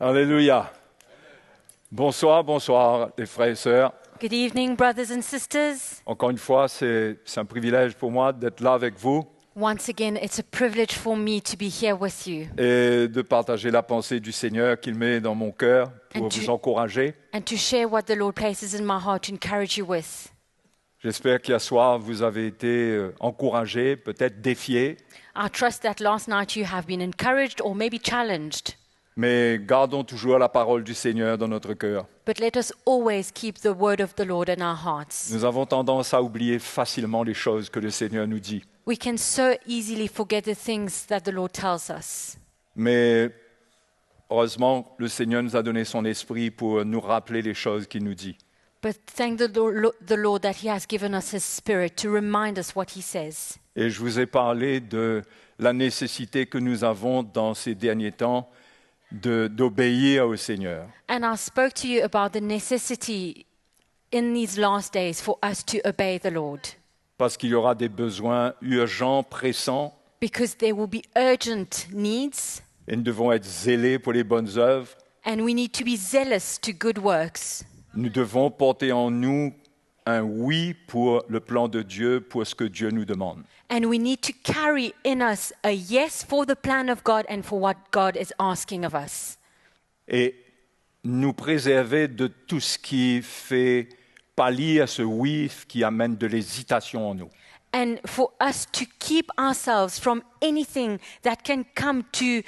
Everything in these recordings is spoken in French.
Alléluia. Bonsoir les frères et sœurs. Good evening, brothers and sisters. Encore une fois, c'est un privilège pour moi d'être là avec vous Once again, it's a privilege for me to be here with you et de partager la pensée du Seigneur qu'il met dans mon cœur pour vous encourager. and to share what the Lord places in my heart to encourage you with. J'espère qu'hier soir, vous avez été encouragés, peut-être défiés, I trust that last night you have been encouraged or maybe challenged. mais gardons toujours la parole du Seigneur dans notre cœur. But let us always keep the word of the Lord in our hearts. Nous avons tendance à oublier facilement les choses que le Seigneur nous dit. We can so easily forget the things that the Lord tells us. Mais heureusement, le Seigneur nous a donné son esprit pour nous rappeler les choses qu'il nous dit. But thank the Lord that He has given us His Spirit to remind us what He says. Et je vous ai parlé de la nécessité que nous avons dans ces derniers temps d'obéir au Seigneur. And I spoke to you about the necessity in these last days for us to obey the Lord. Parce qu'il y aura des besoins urgents, pressants, Because there will be urgent needs, et nous devons être zélés pour les bonnes œuvres. and we need to be zealous to good works. Nous devons porter en nous un oui pour le plan de Dieu, pour ce que Dieu nous demande. And we need to carry in us a yes for the plan of God and for what God is asking of us. Et nous préserver de tout ce qui fait pâlir ce oui qui amène de l'hésitation en nous. And for us to keep ourselves from anything that can come to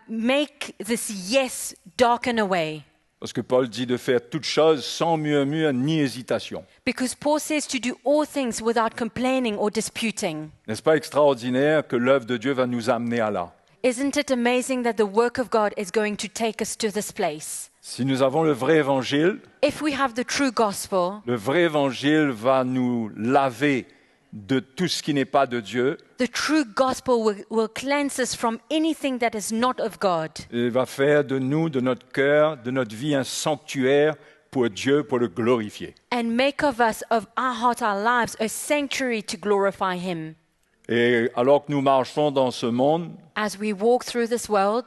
make this yes darken away. Parce que Paul dit de faire toutes choses sans murmure ni hésitation. Because Paul says to do all things without complaining or disputing. N'est-ce pas extraordinaire que l'œuvre de Dieu va nous amener à là? Isn't it amazing that the work of God is going to take us to this place? Si nous avons le vrai évangile, If we have the true gospel, le vrai évangile va nous laver de tout ce qui n'est pas de Dieu. the true gospel will cleanse us from anything that is not of God. Il va faire de nous, de notre cœur, de notre vie un sanctuaire pour Dieu, pour le glorifier. And make of us, of our heart, our lives, a sanctuary to glorify Him. Et alors que nous marchons dans ce monde, As we walk through this world,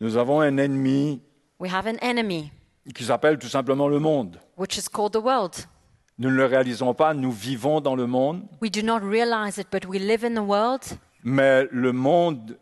nous avons un ennemi we have an enemy, qui s'appelle tout simplement le monde. which is called the world. Nous ne le réalisons pas, nous vivons dans le monde, We do not realize it, but we live in the world. mais le monde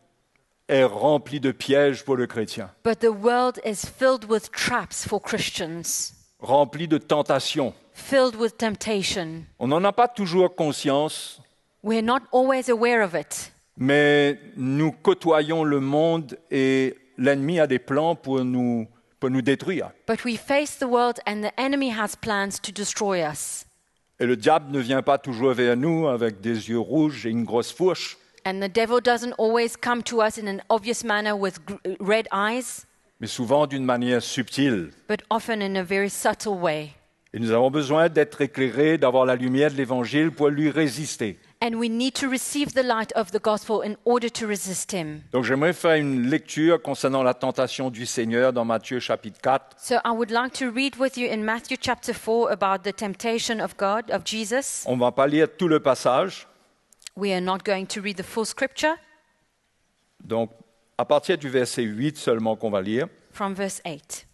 est rempli de pièges pour le chrétien, But the world is filled with traps for Christians, rempli de tentations. filled with temptation. On n'en a pas toujours conscience, We're not always aware of it, mais nous côtoyons le monde et l'ennemi a des plans pour nous détruire. but we face the world and the enemy has plans to destroy us. Et le diable ne vient pas toujours vers nous avec des yeux rouges et une grosse fourche, And the devil doesn't always come to us in an obvious manner with red eyes, mais souvent d'une manière subtile. but often in a very subtle way. Et nous avons besoin d'être éclairés, d'avoir la lumière de l'Évangile pour lui résister. And we need to receive the light of the gospel in order to resist him. Donc j'aimerais faire une lecture concernant la tentation du Seigneur dans Matthieu chapitre 4. So I would like to read with you in Matthew chapter 4 about the temptation of God, of Jesus. On ne va pas lire tout le passage. We are not going to read the full scripture Donc à partir du verset 8 seulement qu'on va lire. from verse 8.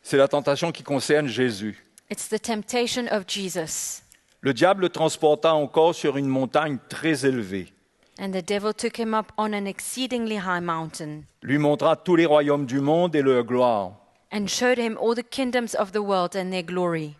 C'est la tentation qui concerne Jésus. It's the temptation of Jesus. Le diable le transporta encore sur une montagne très élevée, And the devil took him up on an exceedingly high mountain lui montra tous les royaumes du monde et leur gloire, and showed him all the kingdoms of the world and their glory.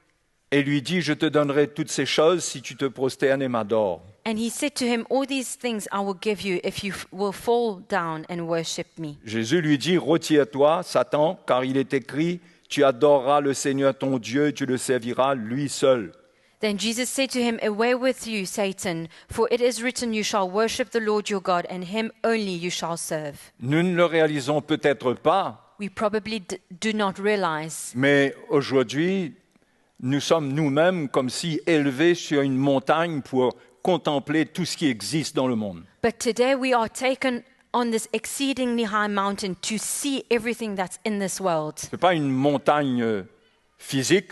et lui dit, je te donnerai toutes ces choses si tu te prosternes et m'adores. And he said to him, all these things I will give you if you will fall down and worship me. Jésus lui dit, retire-toi, Satan, car il est écrit, tu adoreras le Seigneur ton Dieu, tu le serviras lui seul. Then Jesus said to him, away with you, Satan, for it is written, you shall worship the Lord your God, and him only you shall serve. Nous ne le réalisons peut-être pas, We probably do not realize, mais aujourd'hui, nous sommes nous-mêmes comme si élevés sur une montagne pour contempler tout ce qui existe dans le monde. but today we are taken on this exceedingly high mountain to see everything that's in this world. Ce n'est pas une montagne physique,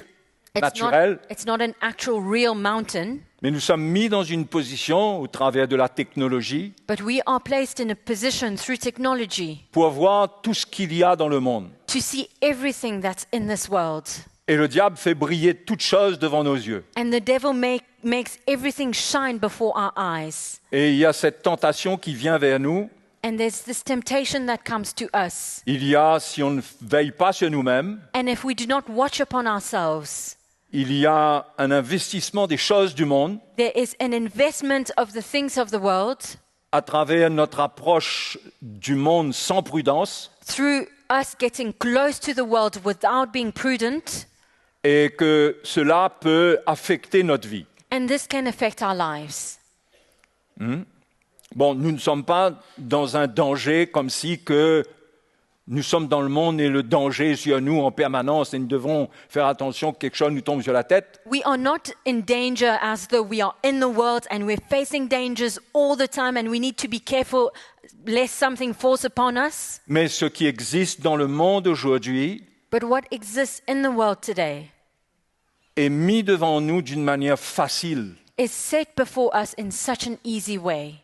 naturelle, It's not an actual real mountain, Mais nous sommes mis dans une position au travers de la technologie but we are placed in a position through technology pour voir tout ce qu'il y a dans le monde. to see everything that's in this world. Et le diable fait briller toutes choses devant nos yeux. And the devil makes everything shine before our eyes. Et il y a cette tentation qui vient vers nous. And there's this temptation that comes to us. Il y a, si on ne veille pas sur nous-mêmes, And if we do not watch upon ourselves, il y a un investissement des choses du monde there is an investment of the things of the world à travers notre approche du monde sans prudence through us getting close to the world without being prudent. et que cela peut affecter notre vie. And this can affect our lives. Bon, nous ne sommes pas dans un danger comme si que nous sommes dans le monde et le danger est sur nous en permanence et nous devons faire attention que quelque chose nous tombe sur la tête. We are not in danger as though we are in the world and we're facing dangers all the time and we need to be careful lest something falls upon us. Mais ce qui existe dans le monde aujourd'hui But what exists in the world today est mis devant nous d'une manière facile. is set before us in such an easy way.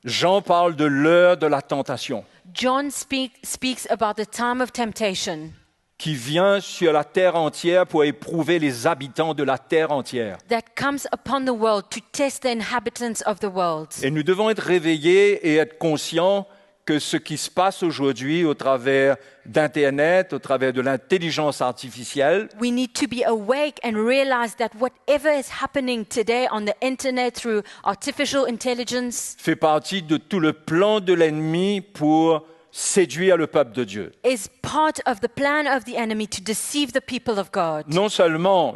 Jean parle de l'heure de la tentation John speaks about the time of temptation qui vient sur la terre entière pour éprouver les habitants de la terre entière. that comes upon the world to test the inhabitants of the world. Et nous devons être réveillés et être conscients que ce qui se passe aujourd'hui au travers d'Internet, au travers de l'intelligence artificielle, We need to be awake and realize that whatever is happening today on the internet through artificial intelligence fait partie de tout le plan de l'ennemi pour séduire le peuple de Dieu. is part of the plan of the enemy to deceive the people of God. Non seulement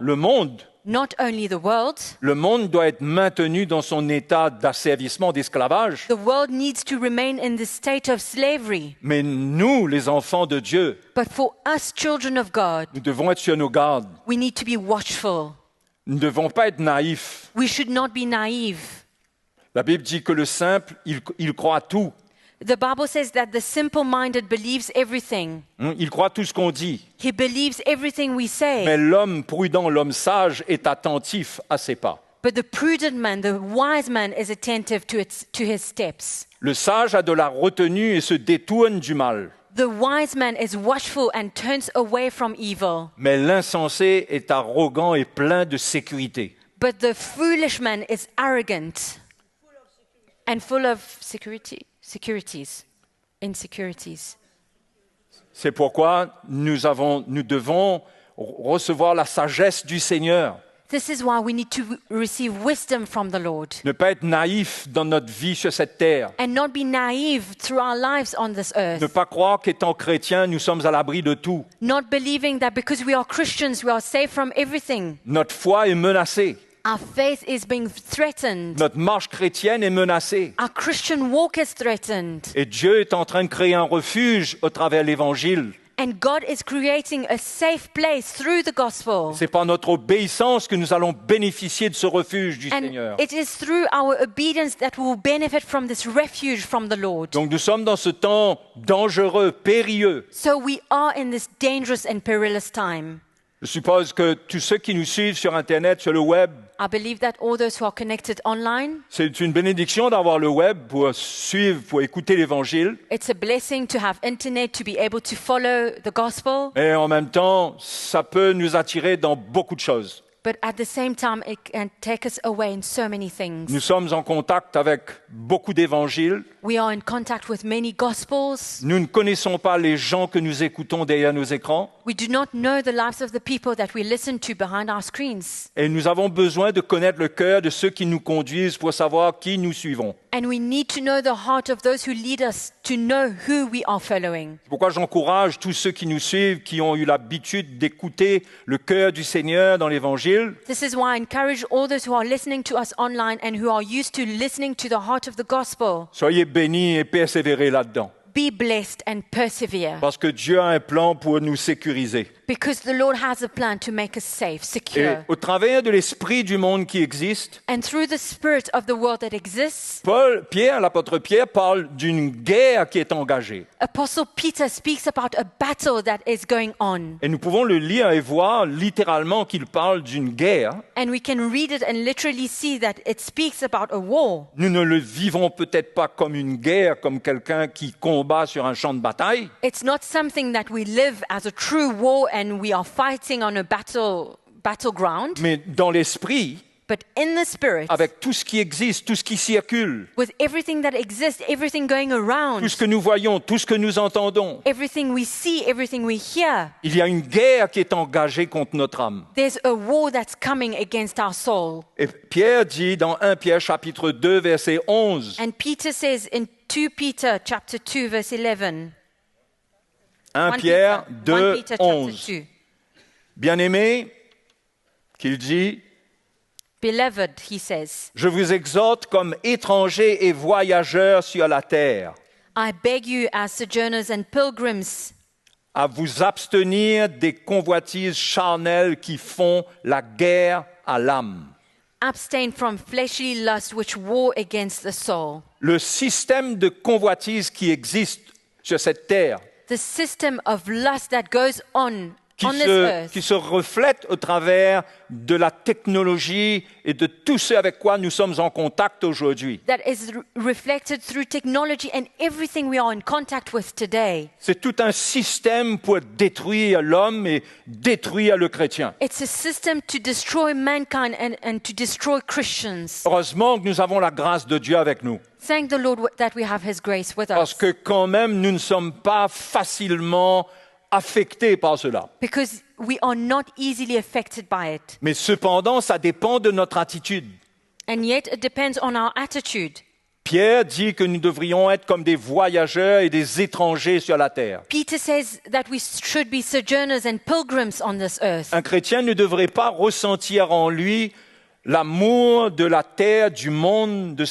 Not only the world, le monde doit être maintenu dans son état d'asservissement, d'esclavage, the world needs to remain in the state of slavery. mais nous, les enfants de Dieu, But for us, children of God, nous devons être sur nos gardes. we need to be watchful. Nous ne devons pas être naïfs. We should not be naive. La Bible dit que le simple, il croit à tout. The Bible says that the simple-minded believes everything. Il croit tout ce qu'on dit. He believes everything we say. Mais l'homme prudent, l'homme sage est attentif à ses pas. But the prudent man, the wise man, is attentive to his steps. Le sage a de la retenue et se détourne du mal. The wise man is watchful and turns away from evil. Mais l'insensé est arrogant et plein de sécurité. But the foolish man is arrogant and full of insecurities. C'est pourquoi nous devons recevoir la sagesse du Seigneur. This is why we need to receive wisdom from the Lord Ne pas être naïf dans notre vie sur cette terre. and not be naive through our lives on this Ne earth. pas croire qu'étant chrétien, nous sommes à l'abri de tout. Not believing that because we are Christians, we are safe from everything. Notre foi est menacée. Our faith is being threatened. Notre marche chrétienne est menacée. Our Christian walk is threatened. Et Dieu est en train de créer un refuge au travers de l'Évangile. And God is creating a safe place through the gospel. C'est par notre obéissance que nous allons bénéficier de ce refuge du And Seigneur. it is through our obedience that we will benefit from this refuge from the Lord. Donc nous sommes dans ce temps dangereux, périlleux. So we are in this dangerous and perilous time. Je suppose que tous ceux qui nous suivent sur Internet, sur le web, I believe that all those who are connected online, c'est une bénédiction d'avoir le web pour suivre, pour écouter l'Évangile. it's a blessing to have internet to be able to follow the gospel. Et en même temps, ça peut nous attirer dans beaucoup de choses. But at the same time, it can take us away in so many things. Nous sommes en contact avec beaucoup d'évangiles. We are in contact with many gospels. Nous ne connaissons pas les gens que nous écoutons derrière nos écrans. We do not know the lives of the people that we listen to behind our screens. Et nous avons besoin de connaître le cœur de ceux qui nous conduisent pour savoir qui nous suivons. And we need to know the heart of those who lead us to know who we are following. C'est pourquoi j'encourage tous ceux qui nous suivent, qui ont eu l'habitude d'écouter le cœur du Seigneur dans l'Évangile, This is why I encourage all those who are listening to us online and who are used to listening to the heart of the gospel. soyez bénis et persévérez là-dedans. be blessed and persevere. Parce que Dieu a un plan pour nous sécuriser. Because the Lord has a plan to make us safe, Et secure. au travers de l'esprit du monde qui existe, And through the spirit of the world that exists, l'apôtre Pierre parle d'une guerre qui est engagée. Apostle Peter speaks about a battle that is going on. Et nous pouvons le lire et voir littéralement qu'il parle d'une guerre. And we can read it and literally see that it speaks about a war. Nous ne le vivons peut-être pas comme une guerre, comme quelqu'un qui combat sur un champ de bataille, It's not something that we live as a true war and we are fighting on a battleground, mais dans l'esprit, but in the spirit, avec tout ce qui existe, tout ce qui circule, with everything that exists, everything going tout around, ce que nous voyons, tout ce que nous entendons, everything we see, everything we hear, il y a une guerre qui est engagée contre notre âme. there's a war that's coming against our soul. Et Pierre dit dans 1 Pierre chapitre 2 verset 11, And Peter says in 2 Peter chapter 2 verse 11, 1 1 Pierre Peter 2, chapter 11, 2. bien-aimés, qu'il dit, Beloved, he says, je vous exhorte comme étrangers et voyageurs sur la terre, I beg you as sojourners and pilgrims à vous abstenir des convoitises charnelles qui font la guerre à l'âme. abstain from fleshly lust which war against the soul. Le système de convoitise qui existe sur cette terre, The system of lust that goes on qui this earth, se reflète au travers de la technologie et de tout ce avec quoi nous sommes en contact aujourd'hui. that is reflected through technology and everything we are in contact with today. C'est tout un système pour détruire l'homme et détruire le chrétien. It's a system to destroy mankind and to destroy Christians. Heureusement que nous avons la grâce de Dieu avec nous, Thank the Lord that we have His grace with parce us. que quand même, nous ne sommes pas facilement affectés par cela. Because we are not easily affected by it. Mais cependant, ça dépend de notre attitude. And yet it depends on our attitude. Pierre dit que nous devrions être comme des voyageurs et des étrangers sur la terre. Peter says that we should be sojourners and pilgrims on this earth. Un chrétien ne devrait pas ressentir en lui l'amour de la terre, du monde,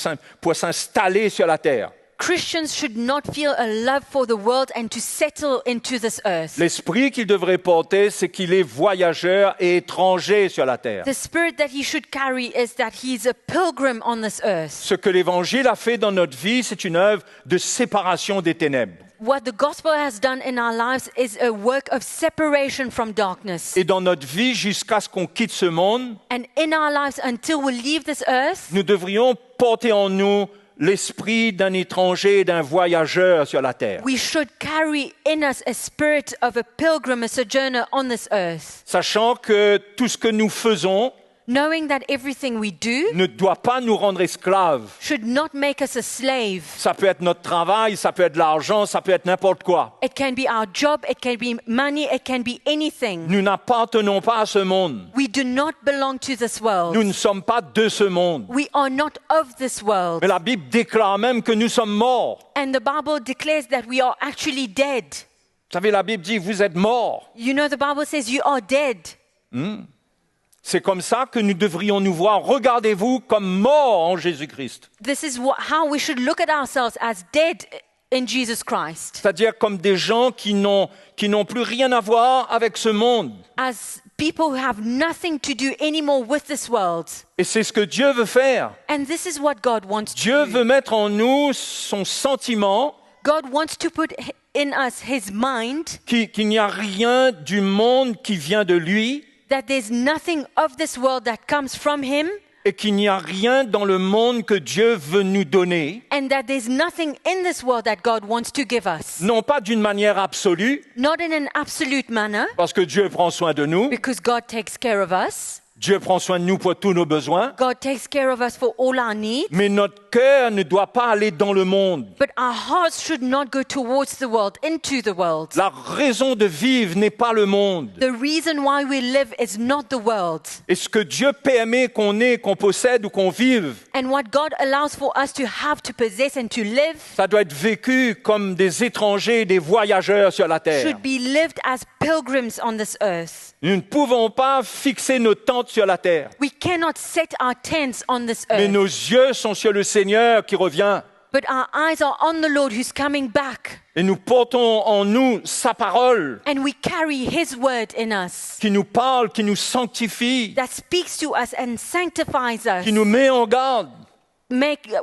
pour s'installer sur la terre. Christians should not feel a love for the world and to settle into this earth. L'esprit qu'il devrait porter, c'est qu'il est voyageur et étranger sur la terre. The spirit that he should carry is that he is a pilgrim on this earth. Ce que l'Évangile a fait dans notre vie, c'est une œuvre de séparation des ténèbres. What the gospel has done in our lives is a work of separation from darkness. Et dans notre vie, jusqu'à ce qu'on quitte ce monde, And in our lives until we leave this earth, nous devrions porter en nous l'esprit d'un étranger et d'un voyageur sur la terre. we should carry in us a spirit of a pilgrim, a sojourner on this earth, Sachant que tout ce que nous faisons knowing that everything we do ne doit pas nous rendre esclaves. should not make us a slave. Ça peut être notre travail, ça peut être l'argent, ça peut être n'importe quoi. It can be our job, it can be money, it can be anything. Nous n'appartenons pas à ce monde. We do not belong to this world. Nous ne sommes pas de ce monde. We are not of this world. Mais la Bible déclare même que nous sommes morts. And the Bible declares that we are actually dead. Vous savez, la Bible dit, vous êtes morts. You know, the Bible says you are dead. C'est comme ça que nous devrions nous voir. Regardez-vous comme morts en Jésus-Christ. This is how we should look at ourselves, as dead in Jesus Christ. C'est-à-dire comme des gens qui n'ont plus rien à voir avec ce monde. As people who have nothing to do anymore with this world. Et c'est ce que Dieu veut faire. And this is what God wants Dieu to do. veut mettre en nous son sentiment God wants to put in us His mind qu'il n'y a rien du monde qui vient de lui that there's nothing of this world that comes from Him, et qu'il n'y a rien dans le monde que Dieu veut nous donner, and that there's nothing in this world that God wants to give us. non pas d'une manière absolue, Not in an absolute manner, parce que Dieu prend soin de nous, because God takes care of us. Dieu prend soin de nous pour tous nos besoins, God takes care of us for all our needs. mais notre cœur ne doit pas aller dans le monde. But our hearts should not go towards the world, into the world. La raison de vivre n'est pas le monde. The reason why we live is not the world. Et ce que Dieu permet qu'on ait, qu'on possède ou qu'on vive, And what God allows for us to have, to possess, and to live ça doit être vécu comme des étrangers, des voyageurs sur la terre. should be lived as pilgrims on this earth. Nous ne pouvons pas fixer nos tentes sur la terre, We cannot set our tents on this mais earth. nos yeux sont sur le Seigneur qui revient. but our eyes are on the Lord who's coming back. Et nous portons en nous sa parole And we carry his word in us qui nous parle, qui nous sanctifie, that speaks to us and sanctifies us, qui nous met en garde.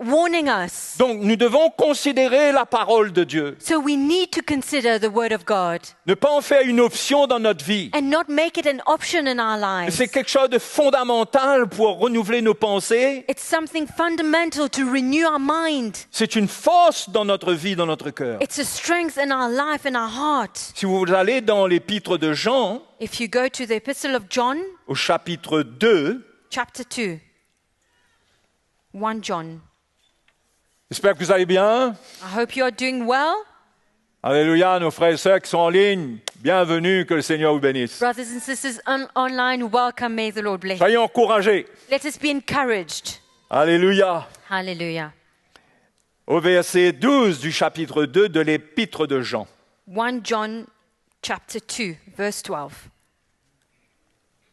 warning us. Donc nous devons considérer la parole de Dieu. So we need to consider the word of God Ne pas en faire une option dans notre vie. and not make it an option in our lives. C'est quelque chose de fondamental pour renouveler nos pensées. It's something fundamental to renew our mind. C'est une force dans notre vie, dans notre cœur. It's a strength in our life, in our heart. Si vous allez dans l'épître de Jean, If you go to the Epistle of John, au chapitre 2, chapter 2, 1 John. j'espère que vous allez bien. I hope you are doing well. Alléluia, nos frères et sœurs qui sont en ligne, bienvenue, que le Seigneur vous bénisse. Brothers and sisters online, welcome. May the Lord bless you. Soyez encouragés. Let us be encouraged. Alléluia. Hallelujah. Au verset 12 du chapitre 2 de l'épître de Jean. 1 John chapter 2, verse 12.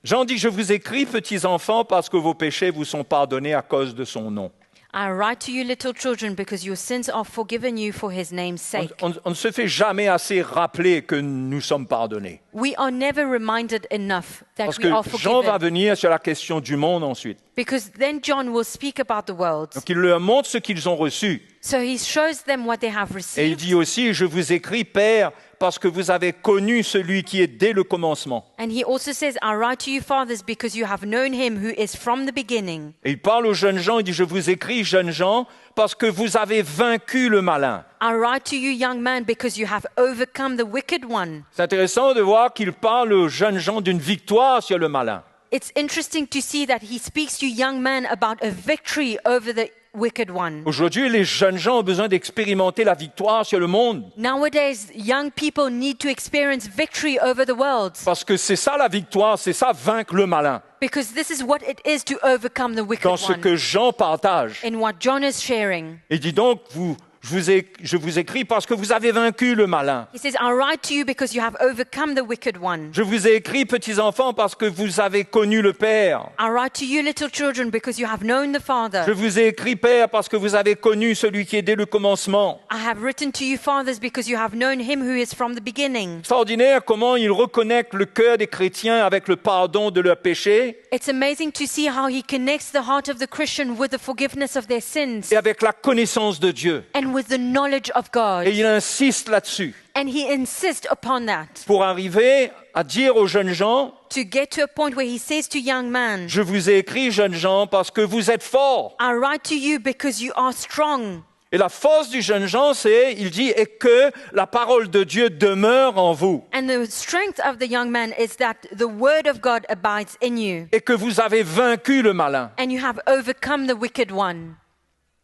Jean dit, je vous écris, petits enfants, parce que vos péchés vous sont pardonnés à cause de son nom. I write to you, little children, because your sins are forgiven you for his name's sake. On ne se fait jamais assez rappeler que nous sommes pardonnés. We are never reminded enough that Parce we are que Jean va forgiven. venir sur la question du monde ensuite. Because then John will speak about the world. Donc il leur montre ce qu'ils ont reçu. So he shows them what they have Et il received. dit aussi, je vous écris, Père, parce que vous avez connu celui qui est dès le commencement. And he also says, I write to you, fathers, because you have known him who is from the beginning. Et il parle aux jeunes gens, il dit, je vous écris, jeunes gens, parce que vous avez vaincu le malin. I write to you, young man, because you have overcome the wicked one. C'est intéressant de voir qu'il parle aux jeunes gens d'une victoire sur le malin. It's interesting to see that he speaks to young men about a victory over the wicked one. Aujourd'hui, les jeunes gens ont besoin d'expérimenter la victoire sur le monde. Nowadays, young people need to experience victory over the world Parce que c'est ça la victoire, c'est ça vaincre le malin. because this is what it is to overcome the wicked Dans ce one. que Jean partage. In what John is sharing, Il dit donc, je vous écris parce que vous avez vaincu le malin. he says, I write to you because you have overcome the wicked one. Je vous ai écrit, petits enfants, parce que vous avez connu le Père. I write to you, little children, because you have known the Je Father. vous ai écrit, Père, parce que vous avez connu celui qui est dès le commencement. I have written to you, fathers, because you have known him who is from the beginning. Extraordinaire comment il reconnecte le cœur des chrétiens avec le pardon de leurs péchés It's amazing to see how he connects the heart of the Christian with the forgiveness of their sins et avec la connaissance de Dieu. and with the knowledge of God. Et il insiste là-dessus And he insists upon that pour arriver à dire aux jeunes gens, to get to a point where he says to young man, je vous ai écrit, jeunes gens, parce que vous êtes forts. I write to you because you are strong. Et la force du jeune gens, c'est, il dit, et que la parole de Dieu demeure en vous. And the strength of the young man is that the word of God abides in you Et que vous avez vaincu le malin. and you have overcome the wicked one.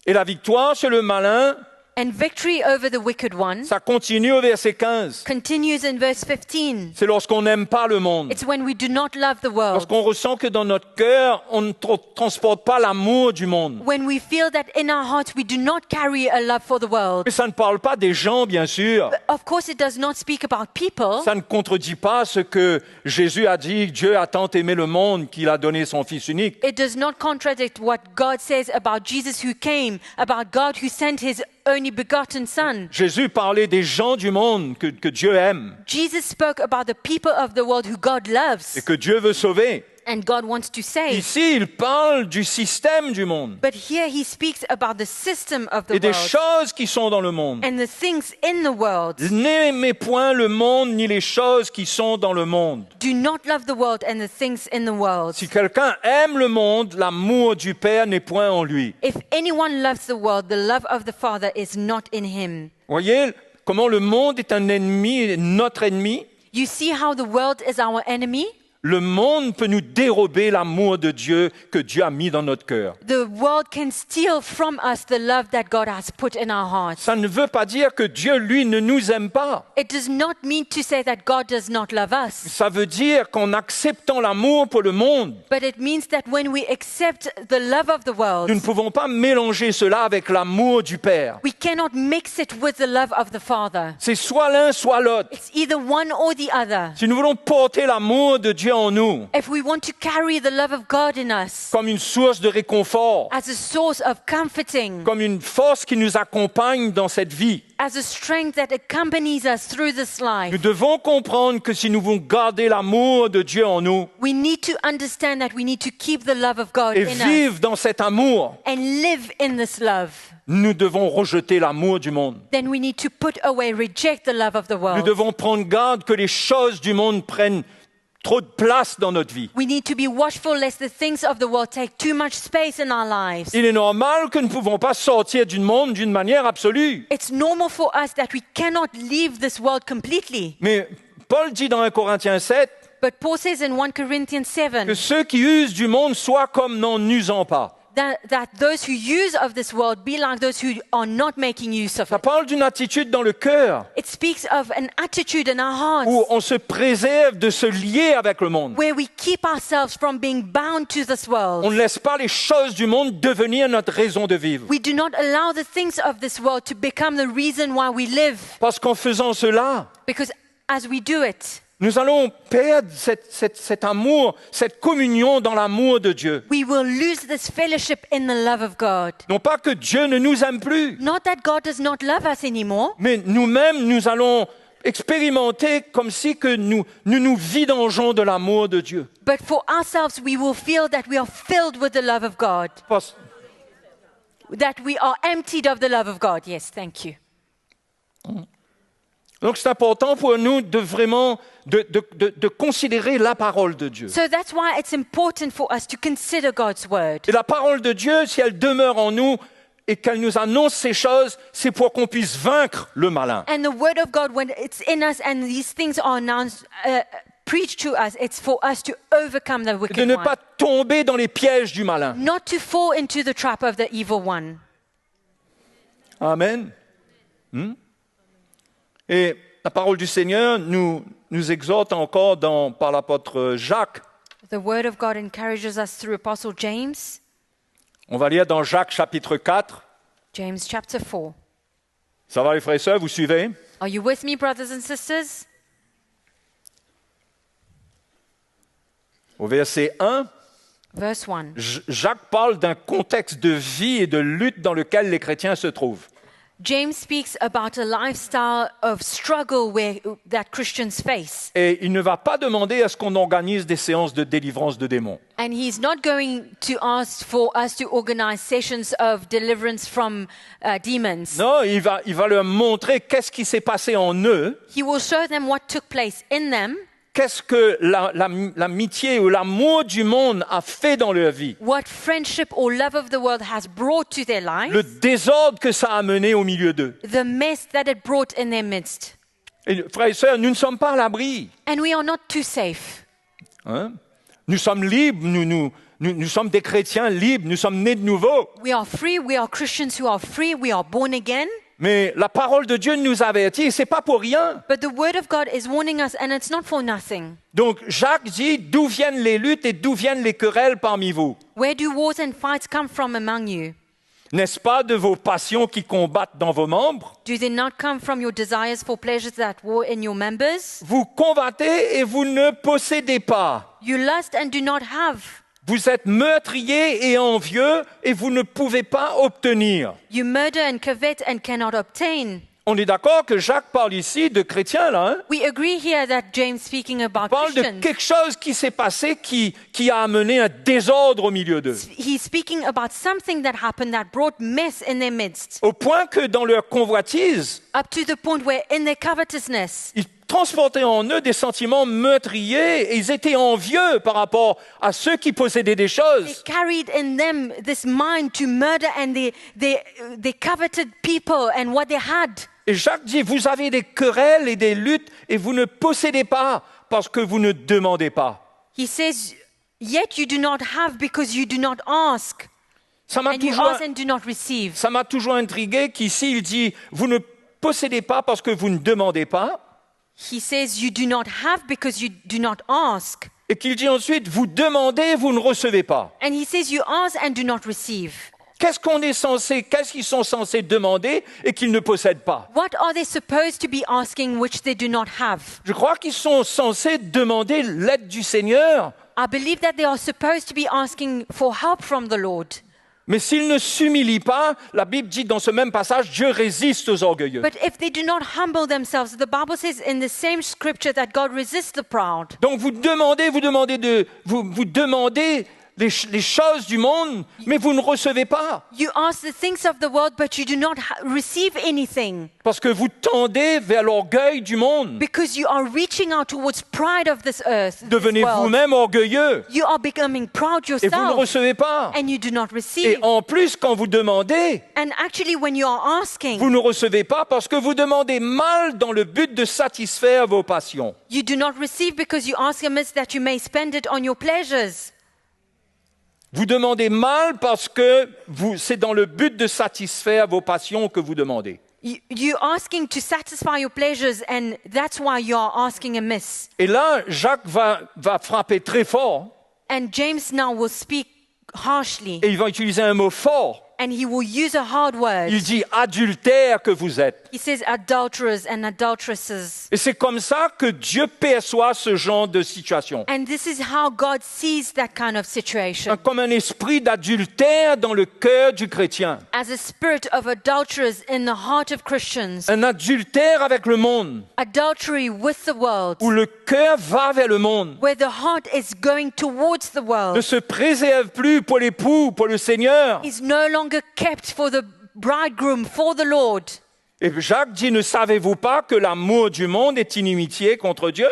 Et la victoire sur le malin, And victory over the wicked one ça continue au verset 15. continues in verse 15. C'est lorsqu'on n'aime pas le monde. It's when we do not love the world. Lorsqu'on ressent que dans notre cœur, on ne transporte pas l'amour du monde. When we feel that in our hearts we do not carry a love for the world. Mais ça ne parle pas des gens, bien sûr. Of course, it does not speak about people. Ça ne contredit pas ce que Jésus a dit. Dieu a tant aimé le monde qu'il a donné son Fils unique. It does not contradict what God says about Jesus who came, about God who sent his only begotten Son. Jésus parlait des gens du monde que Dieu aime Jesus spoke about the people of the world who God et loves que Dieu veut sauver. and God wants to save. Ici, il parle du système du monde But here he speaks about the system of the et des world choses qui sont dans le monde. and the things in the world. N'aimez point le monde ni les choses qui sont dans le monde. Do not love the world and the things in the world. Si quelqu'un aime le monde, l'amour du Père n'est point en lui. If anyone loves the world, the love of the Father is not in him. Voyez comment le monde est un ennemi, notre ennemi. You see how the world is our enemy? Le monde peut nous dérober l'amour de Dieu que Dieu a mis dans notre cœur. The world can steal from us the love that God has put in our hearts. Ça ne veut pas dire que Dieu, lui, ne nous aime pas. It does not mean to say that God does not love us, Ça veut dire qu'en acceptant l'amour pour le monde, but it means that when we accept the love of the world, nous ne pouvons pas mélanger cela avec l'amour du Père. we cannot mix it with the love of the Father. C'est soit l'un, soit l'autre. It's either one or the other. Si nous voulons porter l'amour de Dieu Dieu en nous if we want to carry the love of God in us comme une source de réconfort, as a source of comforting, comme une force qui nous accompagne dans cette vie, as a strength that accompanies us through this nous life, devons comprendre que si nous voulons garder l'amour de Dieu en nous we need to understand that we need to keep the love of God et in us vivre dans cet amour, and live in this love. nous devons rejeter l'amour du monde. Then we need to put away, reject the love of the Nous world. devons prendre garde que les choses du monde prennent trop de place dans notre vie. We need to be watchful lest the things of the world take too much space in our lives. Il est normal que nous ne pouvons pas sortir du monde d'une manière absolue. It's normal for us that we cannot leave this world completely. Mais Paul dit dans 1 Corinthiens 7 But Paul says in 1 Corinthians 7 que ceux qui usent du monde soient comme n'en usant pas. that those who use of this world be like those who are not making use of Ça it. parle d'une attitude dans le cœur It speaks of an attitude in our hearts où on se préserve de se lier avec le monde. where we keep ourselves from being bound to this On world. ne laisse pas les choses du monde devenir notre raison de vivre. We do not allow the things of this world to become the reason why we live. Parce qu'en faisant cela, Because as we do it, nous allons perdre cet amour, cette communion dans l'amour de Dieu. we will lose this fellowship in the love of God. Non pas que Dieu ne nous aime plus, Not that God does not love us anymore, mais nous-mêmes, nous allons expérimenter comme si que nous vidangeons de l'amour de Dieu. but for ourselves we will feel that we are filled with the love of God, Parce- that we are emptied of the love of God. Yes, thank you. Donc c'est important pour nous de vraiment de considérer la parole de Dieu. So that's why it's important for us to consider God's word. Et la parole de Dieu, si elle demeure en nous et qu'elle nous annonce ces choses, c'est pour qu'on puisse vaincre le malin. And the word of God, when it's in us and these things are announced, preached to us, it's for us to overcome the Et de wicked ne one. pas tomber dans les pièges du malin. Not to fall into the trap of the evil one. Amen. Et la parole du Seigneur nous exhorte encore par l'apôtre Jacques. The word of God encourages us through Apostle James. On va lire dans Jacques chapitre 4. James chapter 4. Ça va les frères et sœurs, vous suivez? Are you with me, brothers and sisters? Au verset 1, Verse 1. Jacques parle d'un contexte de vie et de lutte dans lequel les chrétiens se trouvent. James speaks about a lifestyle of struggle that Christians face. Et il ne va pas demander à ce qu'on organise des séances de délivrance de démons. And he's not going to ask for us to organize sessions of deliverance from demons. Non, il va leur montrer qu'est-ce qui s'est passé en eux, He will show them what took place in them, qu'est-ce que l'amitié ou l'amour du monde a fait dans leur vie, what friendship or love of the world has brought to their le lives, désordre que ça a amené au milieu d'eux. the mess that it brought in their midst. Et, frères et sœurs, nous ne sommes pas à l'abri. And we are not too safe. Hein? Nous sommes libres, nous sommes des chrétiens libres, nous sommes nés de nouveau. We are free, we are Christians who are free, we are born again. Mais la parole de Dieu nous avertit, et ce n'est pas pour rien. But the word of God is warning us, and it's not for nothing. Donc Jacques dit, d'où viennent les luttes et d'où viennent les querelles parmi vous? Where do wars and fights come from among you? N'est-ce pas de vos passions qui combattent dans vos membres? Do they not come from your desires for pleasures that war in your members? Vous combattez et vous ne possédez pas. You lust and do not have. Vous êtes meurtriers et envieux et vous ne pouvez pas obtenir. You murder and covet and cannot obtain. On est d'accord que Jacques parle ici de chrétiens, là. Hein? We agree here that James speaking Il about parle de Christians. quelque chose qui s'est passé qui a amené un désordre au milieu d'eux. He's speaking about something that happened that brought mess in their midst. Au point que dans leur convoitise, Up to the point where in their covetousness, ils transportaient en eux des sentiments meurtriers et ils étaient envieux par rapport à ceux qui possédaient des they choses. carried in them this mind to murder and they coveted people and what they had. Et Jacques dit, vous avez des querelles et des luttes et vous ne possédez pas parce que vous ne demandez pas. He says, yet you do not have because you do not ask. Ça m'a And you toujours, ask and do not receive. ça m'a toujours intrigué qu'ici il dit, vous ne possédez pas parce que vous ne demandez pas. He says, you do not have because you do not ask. Et qu'il dit ensuite, vous demandez, vous ne recevez pas. And he says, you ask and do not receive. qu'est-ce qu'ils sont censés demander et qu'ils ne possèdent pas? What are they supposed to be asking which they do not have? Je crois qu'ils sont censés demander l'aide du Seigneur. I believe that they are supposed to be asking for help from the Lord. Mais s'ils ne s'humilient pas, la Bible dit dans ce même passage, Dieu résiste aux orgueilleux. But if they do not humble themselves, the Bible says in the same scripture that God resists the proud. Donc vous demandez les choses du monde, mais vous ne recevez pas. You ask the things of the world, but you do not receive anything. Parce que vous tendez vers l'orgueil du monde. Because you are reaching out towards pride of this earth, this Devenez world. vous-même orgueilleux You are becoming proud et vous ne yourself, recevez pas. and you do not Et receive. en plus, quand vous demandez, And actually, when you are asking, vous ne recevez pas parce que vous demandez mal dans le but de satisfaire vos passions. you do not receive because you ask amiss that you may spend it on your pleasures. Vous demandez mal parce que c'est dans le but de satisfaire vos passions que vous demandez. You're asking to satisfy your pleasures, and that's why you are asking amiss. Et là, Jacques va frapper très fort And James now will speak harshly, et il va utiliser un mot fort. and he will use a hard word. Il dit adultère que vous êtes. He says adulterers and adulteresses. Et c'est comme ça que Dieu perçoit ce genre de situation. And this is how God sees that kind of situation. Comme un esprit d'adultère dans le cœur du chrétien. As a spirit of adulterers in the heart of Christians. Un adultère avec le monde. Adultery with the world. Où le cœur va vers le monde. Where the heart is going towards the world. Ne se préserve plus pour l'époux, pour le Seigneur. Is no longer kept for the bridegroom, for the Lord. Et Jacques dit, ne savez-vous pas que l'amour du monde est inimitié contre Dieu?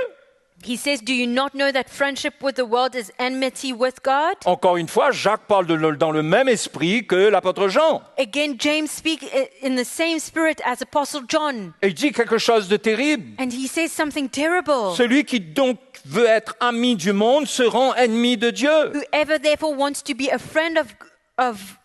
He says, do you not know that friendship with the world is enmity with God? Encore une fois, Jacques parle dans le même esprit que l'apôtre Jean. Again, James speaks in the same spirit as Apostle John. Et il dit quelque chose de terrible. And he says something terrible. Celui qui donc veut être ami du monde se rend ennemi de Dieu. Whoever therefore wants to be a friend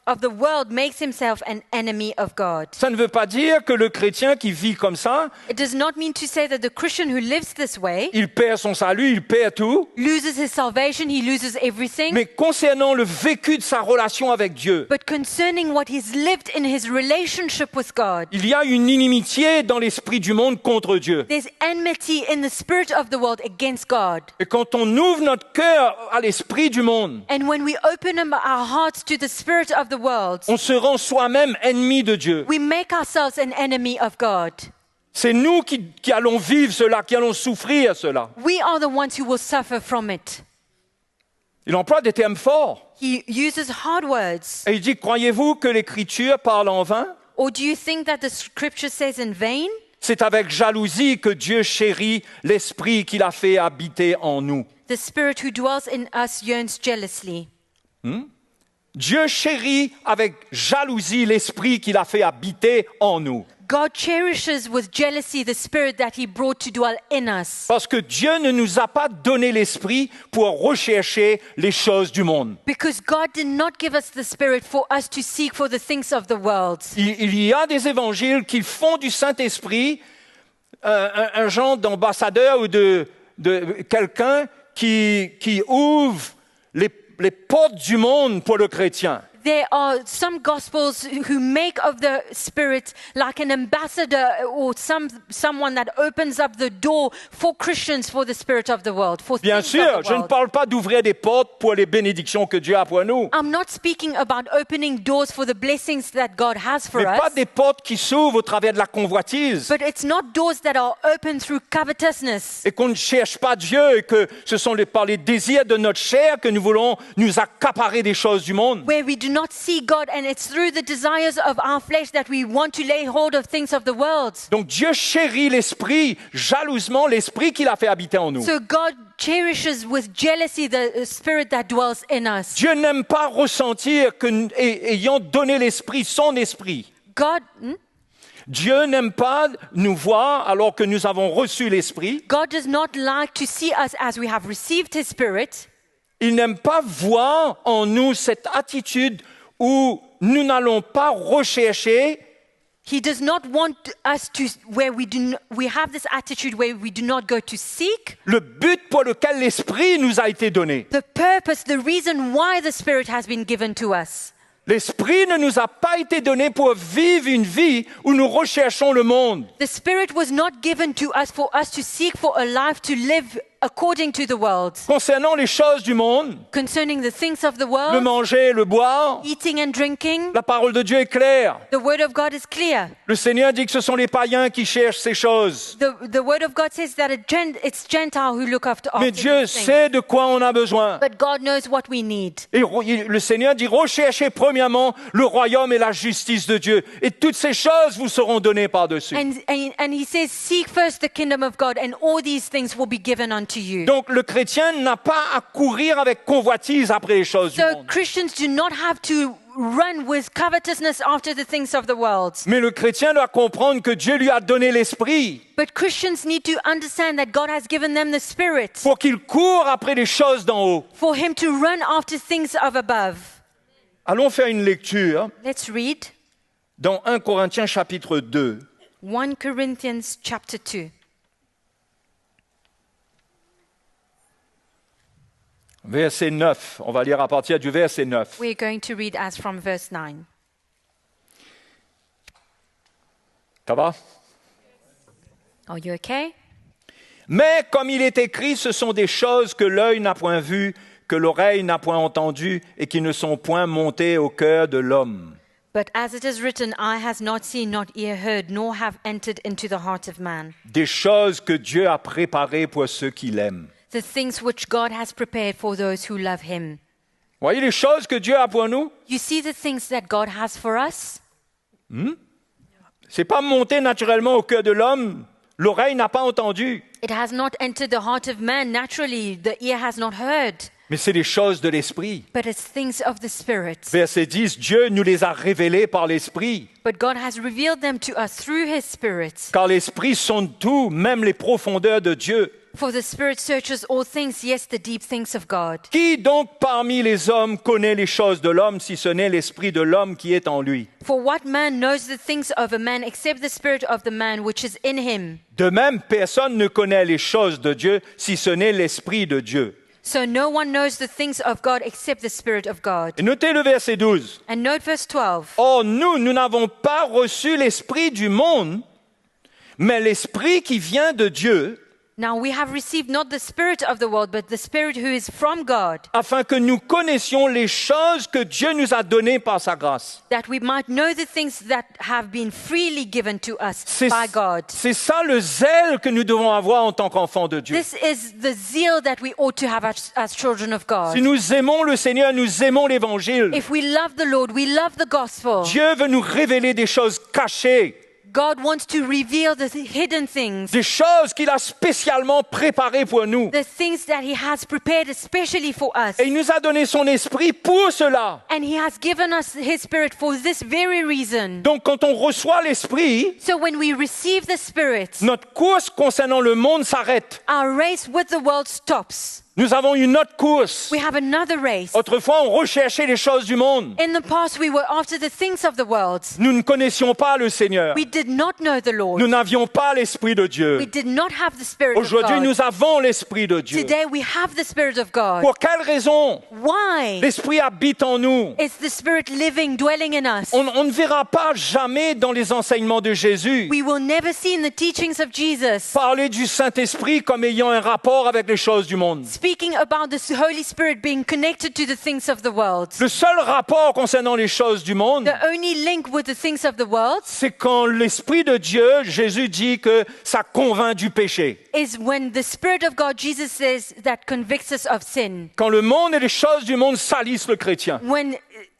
of the world makes himself an enemy of God. Ça ne veut pas dire que le chrétien qui vit comme ça, It does not mean to say that the Christian who lives this way il perd son salut, il perd tout. loses his salvation, he loses everything. Mais concernant le vécu de sa relation avec Dieu, But concerning what he's lived in his relationship with God, il y a une inimitié dans l'esprit du monde contre Dieu. there's enmity in the spirit of the world against God. Et quand on ouvre notre cœur à l'esprit du monde, And when we open our hearts to the spirit of the world, on se rend soi-même ennemi de Dieu. we make ourselves an enemy of God. C'est nous qui allons vivre cela, qui allons souffrir cela. We are the ones who will suffer from it. Il emploie des termes forts. He uses hard words. Et il dit, croyez-vous que l'Écriture parle en vain? Or do you think that the scripture says in vain? C'est avec jalousie que Dieu chérit l'esprit qu'il a fait habiter en nous. The spirit who dwells in us yearns jealously. Dieu chérit avec jalousie l'esprit qu'il a fait habiter en nous. God cherishes with jealousy the spirit that he brought to dwell in us. Parce que Dieu ne nous a pas donné l'esprit pour rechercher les choses du monde. Because God did not give us the spirit for us to seek for the things of the world. Il y a des évangiles qui font du Saint-Esprit un genre d'ambassadeur ou de quelqu'un qui ouvre les portes du monde pour le chrétien. There are some gospels who make of the Spirit like an ambassador or someone that opens up the door for Christians for the Spirit of the world. For Bien things sûr, of the je ne world. parle pas d'ouvrir des portes pour les bénédictions que Dieu a pour nous, I'm not speaking about opening doors for the blessings that God has for mais pas us, des portes qui s'ouvrent au travers de la convoitise but it's not doors that are open through covetousness. et qu'on ne cherche pas Dieu et que ce sont par les désirs de notre chair que nous voulons nous accaparer des choses du monde. Where we do not see God, and it's through the desires of our flesh that we want to lay hold of things of the world. Donc Dieu chérit l'esprit, jalousement l'esprit qu'il a fait habiter en nous. So God cherishes with jealousy the spirit that dwells in us. Dieu n'aime pas ressentir ayant donné l'esprit, son esprit. Dieu n'aime pas nous voir alors que nous avons reçu l'esprit. God does not like to see us as we have received His Spirit. Il n'aime pas voir en nous cette attitude où nous n'allons pas rechercher. He does not want us to, we have this attitude where we do not go to seek Le but pour lequel l'esprit nous a été donné. the purpose, the reason why the Spirit has been given to us. L'Esprit ne nous a pas été donné pour vivre une vie où nous recherchons le monde. The Spirit was not given to us for us to seek for a life to live according to the world. Concernant les choses du monde, Concerning the things of the le world, manger, le boire, eating and drinking, la parole de Dieu est claire. the Word of God is clear. Le Seigneur dit que ce sont les païens qui cherchent ces choses. The Word of God says that it's Gentile who look after Mais Dieu these things. sait de quoi on a besoin. But God knows what we need. Et le Seigneur dit, recherchez premièrement le royaume et la justice de Dieu. Et toutes ces choses vous seront données par-dessus. And he says, seek first the kingdom of God, and all these things will be given unto you. Donc le chrétien n'a pas à courir avec convoitise après les choses du So monde. Christians do not have to run with covetousness after the things of the world. Mais le chrétien doit comprendre que Dieu lui a donné l'esprit But Christians need to understand that God has given them the Spirit pour qu'il court après les choses d'en haut. for him to run after things of above. Allons faire une lecture Let's read dans 1 Corinthiens chapitre 2. 1 Corinthians chapter 2. Verset 9, on va lire à partir du verset 9. We're going to read as from verse 9. Ça va? Are you okay? Mais comme il est écrit, ce sont des choses que l'œil n'a point vues, que l'oreille n'a point entendues et qui ne sont point montées au cœur de l'homme. But as it is written, eye has not seen, not ear heard, nor have entered into the heart of man. Des choses que Dieu a préparées pour ceux qui l'aiment. The things which God has prepared for those who love him. Voyez les choses que Dieu a pour nous? You see the things that God has for us? C'est pas monté naturellement au cœur de l'homme. L'oreille n'a pas entendu. It has not entered the heart of man naturally. The ear has not heard. Mais c'est des choses de l'esprit. But it's things of the Spirit. Verset 10, Dieu nous les a révélées par l'esprit. But God has revealed them to us through his Spirit. Car l'esprit sonde tout, même les profondeurs de Dieu. For the Spirit searches all things, yes, the deep things of God. Qui donc parmi les hommes connaît les choses de l'homme si ce n'est l'esprit de l'homme qui est en lui? For what man knows the things of a man except the Spirit of the man which is in him? De même, personne ne connaît les choses de Dieu si ce n'est l'esprit de Dieu. So no one knows the things of God except the Spirit of God. Et notez le verset 12. And note verse 12. Or, nous n'avons pas reçu l'esprit du monde, mais l'esprit qui vient de Dieu, Now we have received not the Spirit of the world, but the Spirit who is from God, afin que nous connaissions les choses que Dieu nous a données par sa grâce. that we might know the things that have been freely given to us by God. C'est ça le zèle que nous devons avoir en tant qu'enfants de Dieu. This is the zeal that we ought to have as children of God. Si nous aimons le Seigneur, nous aimons l'Évangile. If we love the Lord, we love the gospel. Dieu veut nous révéler des choses cachées, God wants to reveal the hidden things, des choses qu'il a spécialement préparées pour nous. the things that He has prepared especially for us. Et il nous a donné son esprit pour cela. And He has given us His Spirit for this very reason. Donc quand on reçoit l'esprit, So when we receive the Spirit, notre course concernant le monde s'arrête. our race with the world stops. Nous avons une autre course. We have another race. Autrefois, on recherchait les choses du monde. In the past, we were after the things of the world. Nous ne connaissions pas le Seigneur. We did not know the Lord. Nous n'avions pas l'Esprit de Dieu. We did not have the Spirit of Aujourd'hui, God. nous avons l'Esprit de Dieu. Today, we have the Spirit of God. Pour quelle raison? Why? L'Esprit habite en nous. It's the Spirit living, dwelling in us. On ne verra pas jamais dans les enseignements de Jésus We will never see in the teachings of Jesus parler du Saint-Esprit comme ayant un rapport avec les choses du monde. speaking about the Holy Spirit being connected to the things of the world. Le seul rapport concernant les choses du monde, The only link with the things of the world c'est quand l'Esprit de Dieu, Jésus dit que ça convainc du péché. is when the Spirit of God, Jesus says, that convicts us of sin. Quand le monde et les choses du monde salissent le chrétien. When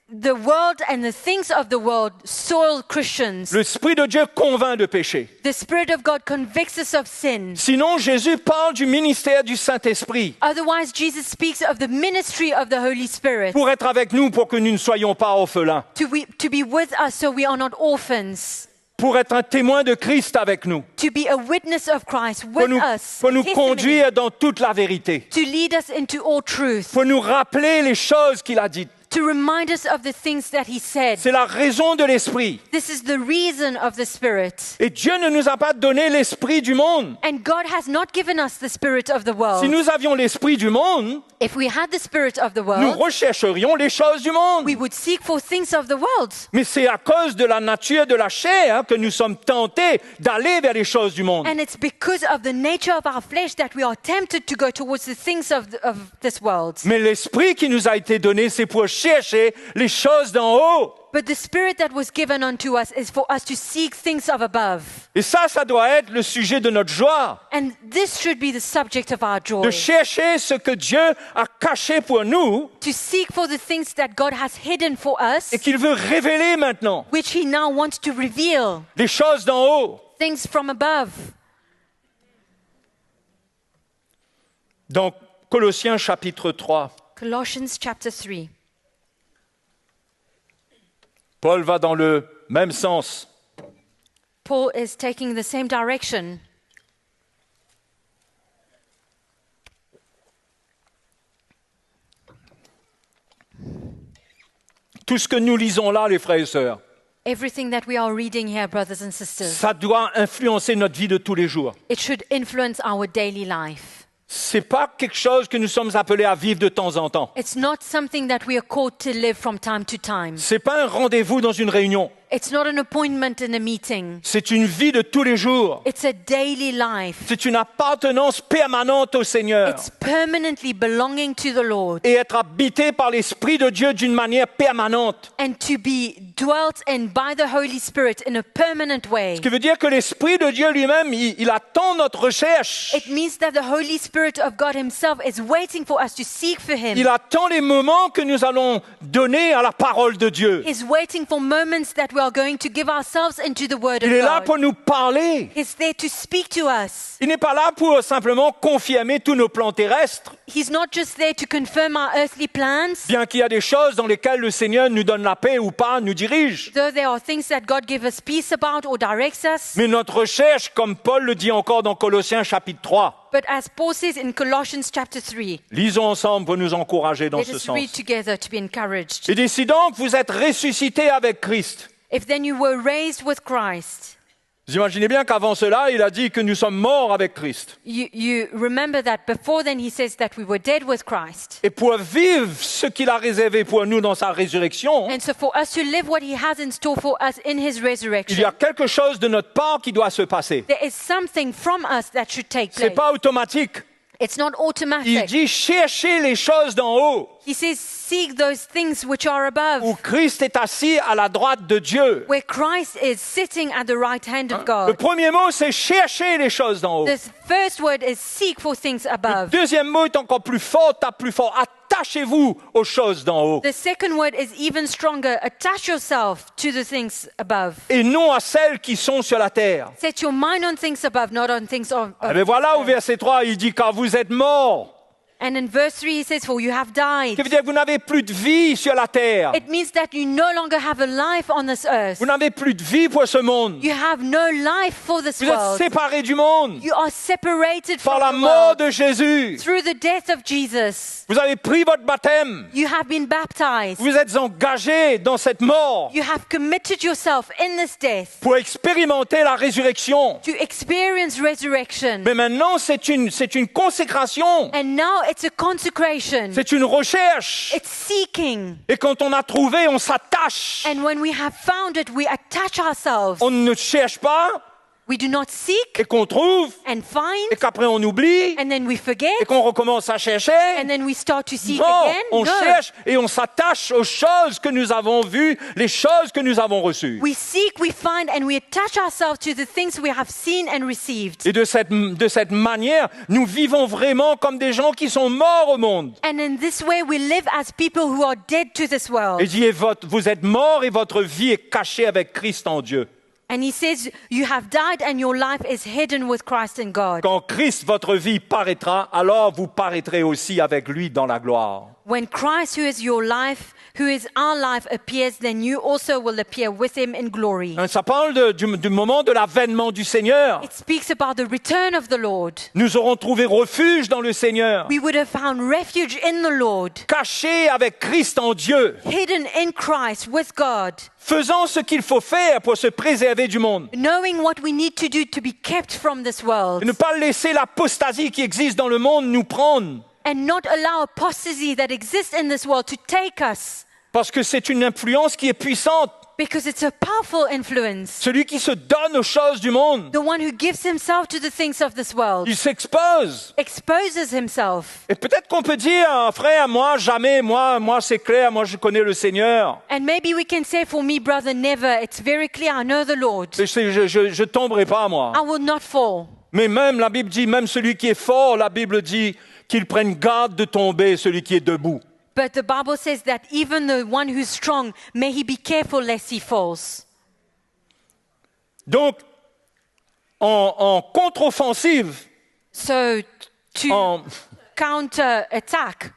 the world and the things of the world soil Christians, L'Esprit de Dieu convainc de péché. the Spirit of God convicts us of sin. Sinon, Jésus parle du ministère du Saint-Esprit Otherwise, Jesus speaks of the ministry of the Holy Spirit pour être avec nous, pour que nous ne soyons pas orphelins, to be with us so we are not orphans, pour être un témoin de Christ avec nous, to be a witness of Christ pour with nous, us, pour nous testimony, conduire dans toute la vérité, to lead us into all truth, pour nous rappeler les choses qu'il a dites, to remind us of the things that he said. C'est la raison de l'esprit. This is the reason of the Spirit. Et Dieu ne nous a pas donné l'esprit du monde. And God has not given us the spirit of the Si world. nous avions l'esprit du monde, If we had the spirit of the nous world, rechercherions les choses du monde. we would seek for things of the world. Mais c'est à cause de la nature de la chair que nous sommes tentés d'aller vers les choses du monde. And it's because of the nature of our flesh that we are tempted to go towards the things of this world. Mais l'esprit qui nous a été donné, c'est pour chercher les choses d'en haut. But the spirit that was given unto us is for us to seek things of above. Et ça doit être le sujet de notre joie. And this should be the subject of our joy. De chercher ce que Dieu a caché pour nous To seek for the things that God has hidden for us, et qu'il veut révéler maintenant. which he now wants to reveal. Les choses d'en haut. Things from above. Dans Colossiens chapitre 3, Colossians chapter 3. Paul va dans le même sens. Paul is taking the same direction. Tout ce que nous lisons là, les frères et sœurs, Everything that we are reading here, brothers and sisters, ça doit influencer notre vie de tous les jours. it should influence our daily life. C'est pas quelque chose que nous sommes appelés à vivre de temps en temps. It's not something that we are called to live from time to time. C'est pas un rendez-vous dans une réunion. It's not an appointment in a meeting. C'est une vie de tous les jours. It's a daily life. C'est une appartenance permanente au Seigneur. It's permanently belonging to the Lord Et être habité par l'Esprit de Dieu d'une manière permanente. and to be dwelt in by the Holy Spirit in a permanent way. Ce qui veut dire que l'Esprit de Dieu lui-même, il attend notre recherche. It means that the Holy Spirit of God himself is waiting for us to seek for him. Il attend les moments que nous allons donner à la parole de Dieu. He's waiting for moments that we are going to give ourselves into the Word Il est là of pour God. nous parler. He's there to speak to us. Il n'est pas là pour simplement confirmer tous nos plans terrestres, He's not just there to confirm our earthly plans, bien qu'il y a des choses dans lesquelles le Seigneur nous donne la paix ou pas, nous dirige. though there are things that God gives us peace about or directs us. Mais notre recherche, comme Paul le dit encore dans Colossiens chapitre 3, But as Paul says in Colossians chapter 3, lisons ensemble pour nous encourager dans let ce us sens. read together to be encouraged. Et décidant que vous êtes ressuscités avec Christ. If then you were raised with Christ, Vous imaginez bien qu'avant cela, il a dit que nous sommes morts avec Christ. you remember that before then he says that we were dead with Christ. Et pour vivre ce qu'il a réservé pour nous dans sa résurrection, And so for us to live what he has in store for us in his il y a resurrection, quelque chose de notre part qui doit se passer. there is something from us that should take C'est place. pas automatique. It's not Il automatic. dit cherchez les choses d'en haut, He says, seek those things which are où above, Christ est assis à la droite de Dieu. where Christ is sitting at the right hand of Le God. premier mot, c'est chercher les choses d'en haut. The first word is seek for things Le above. deuxième mot est encore plus fort, tape plus fort. Attachez-vous aux choses d'en haut The second word is even stronger. Attach yourself to the things above. et non à celles qui sont sur la terre. Set your mind on things above, not on things of Eh bien voilà, au verset 3, il dit car vous êtes morts. And in verse 3 he says, for you have Ce qui died. veut dire que vous n'avez plus de vie sur la terre. It means that you no longer have a life on this earth. Vous n'avez plus de vie pour ce monde. You have no life for this Vous êtes world. séparés du monde You are separated par from la the mort world de Jésus. through the death of Jesus. Vous avez pris votre baptême. You have been baptized. Vous êtes engagés dans cette mort You have committed yourself in this death pour expérimenter la résurrection. to experience resurrection. Mais maintenant, c'est une consécration. And now it's a consecration. C'est une recherche. It's seeking. Et quand on a trouvé, on s'attache. And when we have found it, we attach ourselves. On ne cherche pas We do not seek et qu'on trouve and et find qu'après on oublie and then we forget et qu'on recommence à chercher. and then we start to seek Non, again. on No. cherche et on s'attache aux choses que nous avons vues, les choses que nous avons reçues. We seek, we find, and we attach ourselves to the things we have seen and received. Et de cette manière, nous vivons vraiment comme des gens qui sont morts au monde. And in this way, we live as people who are dead to this world. Et dit, vous êtes morts et votre vie est cachée avec Christ en Dieu. And he says, you have died and your life is hidden with Christ in God. Quand Christ, votre vie, paraîtra, alors vous paraîtrez aussi avec lui dans la gloire. When Christ, who is your life, who is our life, appears, then you also will appear with him in glory. Ça parle du moment de l'avènement du Seigneur. It speaks about the return of the Lord. Nous aurons trouvé refuge dans le Seigneur, We would have found refuge in the Lord, cachés avec Christ en Dieu, hidden in Christ with God, faisant ce qu'il faut faire pour se préserver du monde. knowing what we need to do to be kept from this world, Et ne pas laisser l'apostasie qui existe dans le monde nous prendre, and not allow apostasy that exists in this world to take us, parce que c'est une influence qui est puissante. because it's a powerful influence. Celui qui se donne aux choses du monde, The one who gives himself to the things of this world il s'expose. exposes himself. Et peut-être qu'on peut dire, frère, moi, jamais, moi c'est clair, moi je connais le Seigneur. And maybe we can say, for me, brother, never. It's very clear. I know the Lord. Je tomberai pas, moi. I will not fall. Mais même, la Bible dit, même celui qui est fort, la Bible dit qu'il prenne garde de tomber, celui qui est debout. But the Bible says that even the one who's strong, may he be careful lest he falls. Donc, en contre-offensive, So to counter-attack,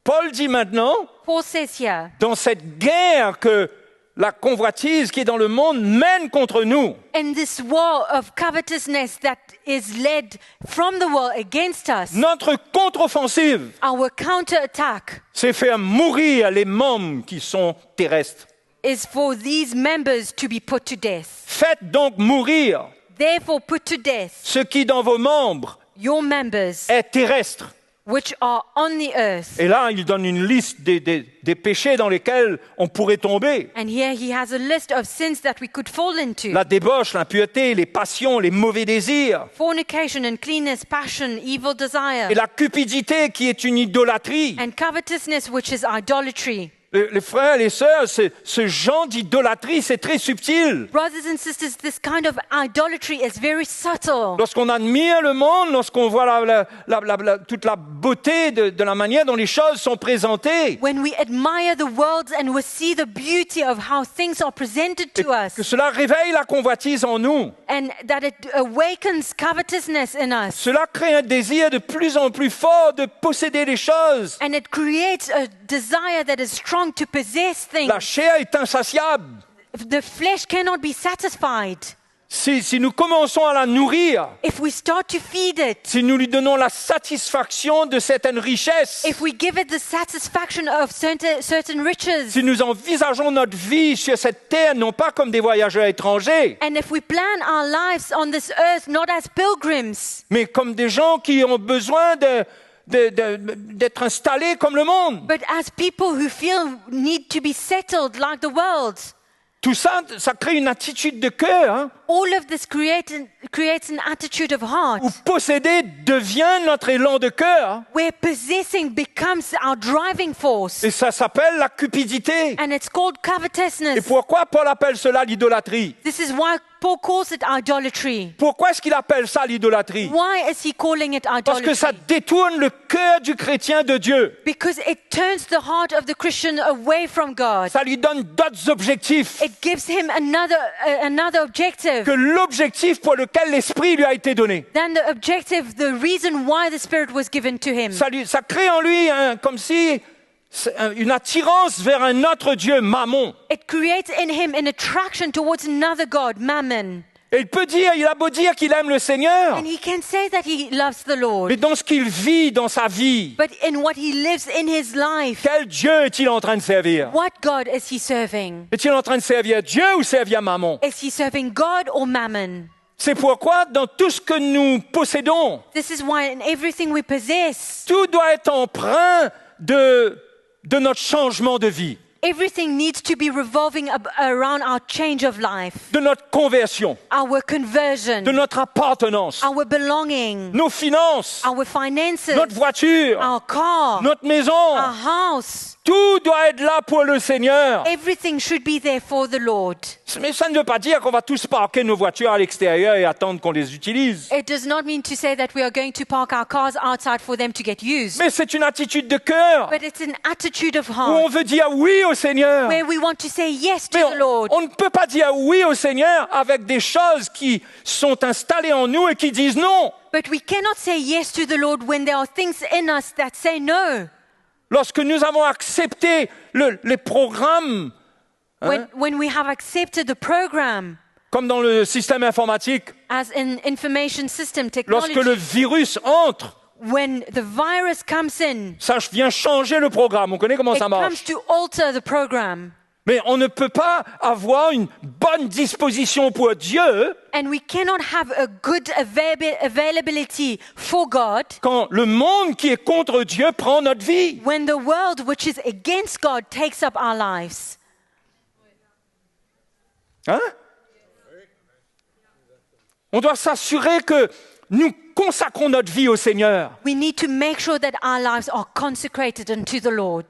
Paul dit maintenant, Paul says here, dans cette guerre que la convoitise qui est dans le monde mène contre nous, in this war of covetousness that is led from the world against us, notre contre-offensive, our counter-attack c'est faire mourir les membres qui sont terrestres. is for these members to be put to death. Faites donc mourir Therefore put to death ce qui dans vos membres your members est terrestre. which are on the earth. Et là, il donne une liste des péchés dans lesquels on pourrait tomber. And here he has a list of sins that we could fall into. La débauche, l'impureté, les passions, les mauvais désirs. Fornication, uncleanness, passion, evil desire, Et la cupidité qui est une idolâtrie. and covetousness, which is idolatry. Les frères et les sœurs, ce genre d'idolâtrie, c'est très subtil. Brothers and sisters, this kind of idolatry is very subtle. Lorsqu'on admire le monde, lorsqu'on voit toute la beauté de la manière dont les choses sont présentées, When we admire the world and we see the beauty of how things are presented to us, que cela réveille la convoitise en nous. and that it awakens covetousness in us, Cela crée un désir de plus en plus fort de posséder les choses. and it creates a desire that is strong to possess things. La chair est insatiable. The flesh cannot be satisfied. Si nous commençons à la nourrir, If we start to feed it, si nous lui donnons la satisfaction de certaines richesses, if we give it the satisfaction of certain riches, si nous envisageons notre vie sur cette terre non pas comme des voyageurs étrangers, and if we plan our lives on this earth not as pilgrims, mais comme des gens qui ont besoin d'être installés comme le monde. but as people who need to be settled like the world, Tout ça, ça crée une attitude de cœur, hein, all of this creates an attitude of heart, où posséder devient notre élan de cœur. where possessing becomes our driving force, Et ça s'appelle la cupidité. and it's called Et covetousness. pourquoi Paul appelle cela l'idolâtrie? This is why Paul calls it idolatry. Pourquoi est-ce qu'il appelle ça l'idolâtrie? Why is he calling it Parce que ça idolatry? détourne le cœur du chrétien de Dieu. Because it turns the heart of the Christian away from God. Ça lui donne d'autres objectifs It gives him another objective que l'objectif pour lequel l'Esprit lui a été donné. than the objective, the reason why the Spirit was given to him. Ça crée en lui comme si une attirance vers un autre Dieu, Mammon. It creates in him an attraction towards another God, Mammon. Et il a beau dire qu'il aime le Seigneur, And he can say that he loves the mais Lord, dans ce qu'il vit dans sa vie, but in what he lives in his life, quel Dieu est-il en train de servir? what God is he serving? Est-il en train de servir Dieu ou servir Mammon? Is he serving God or Mammon? C'est pourquoi dans tout ce que nous possédons, This is why in everything we possess, tout doit être empreint de notre changement de vie, everything needs to be revolving around our change of life, de notre conversion, our conversion, de notre appartenance, our belonging, nos finances, our finances, notre voiture, our car, notre maison. our house. Tout doit être là pour le Seigneur. Everything should be there for the Lord. Mais ça ne veut pas dire qu'on va tous parquer nos voitures à l'extérieur et attendre qu'on les utilise. It does not mean to say that we are going to park our cars outside for them to get used. Mais c'est une attitude de cœur But it's an attitude of où on heart veut dire oui au Seigneur. where we want to say yes to Mais the Lord. on ne peut pas dire oui au Seigneur avec des choses qui sont installées en nous et qui disent non. But we cannot say yes to the Lord when there are things in us that say no. Lorsque nous avons accepté les programmes, When we have accepted the program, comme dans le système informatique, as in information system lorsque technology, le virus entre, when the virus comes in, ça vient changer le programme. On connaît comment it ça comes marche. to alter the program. Mais on ne peut pas avoir une bonne disposition pour Dieu And we cannot have a good availability for God quand le monde qui est contre Dieu prend notre vie. when the world which is against God takes up our lives. Hein? On doit s'assurer que nous consacrons notre vie au Seigneur, We need to make sure that our lives are consecrated unto the Lord.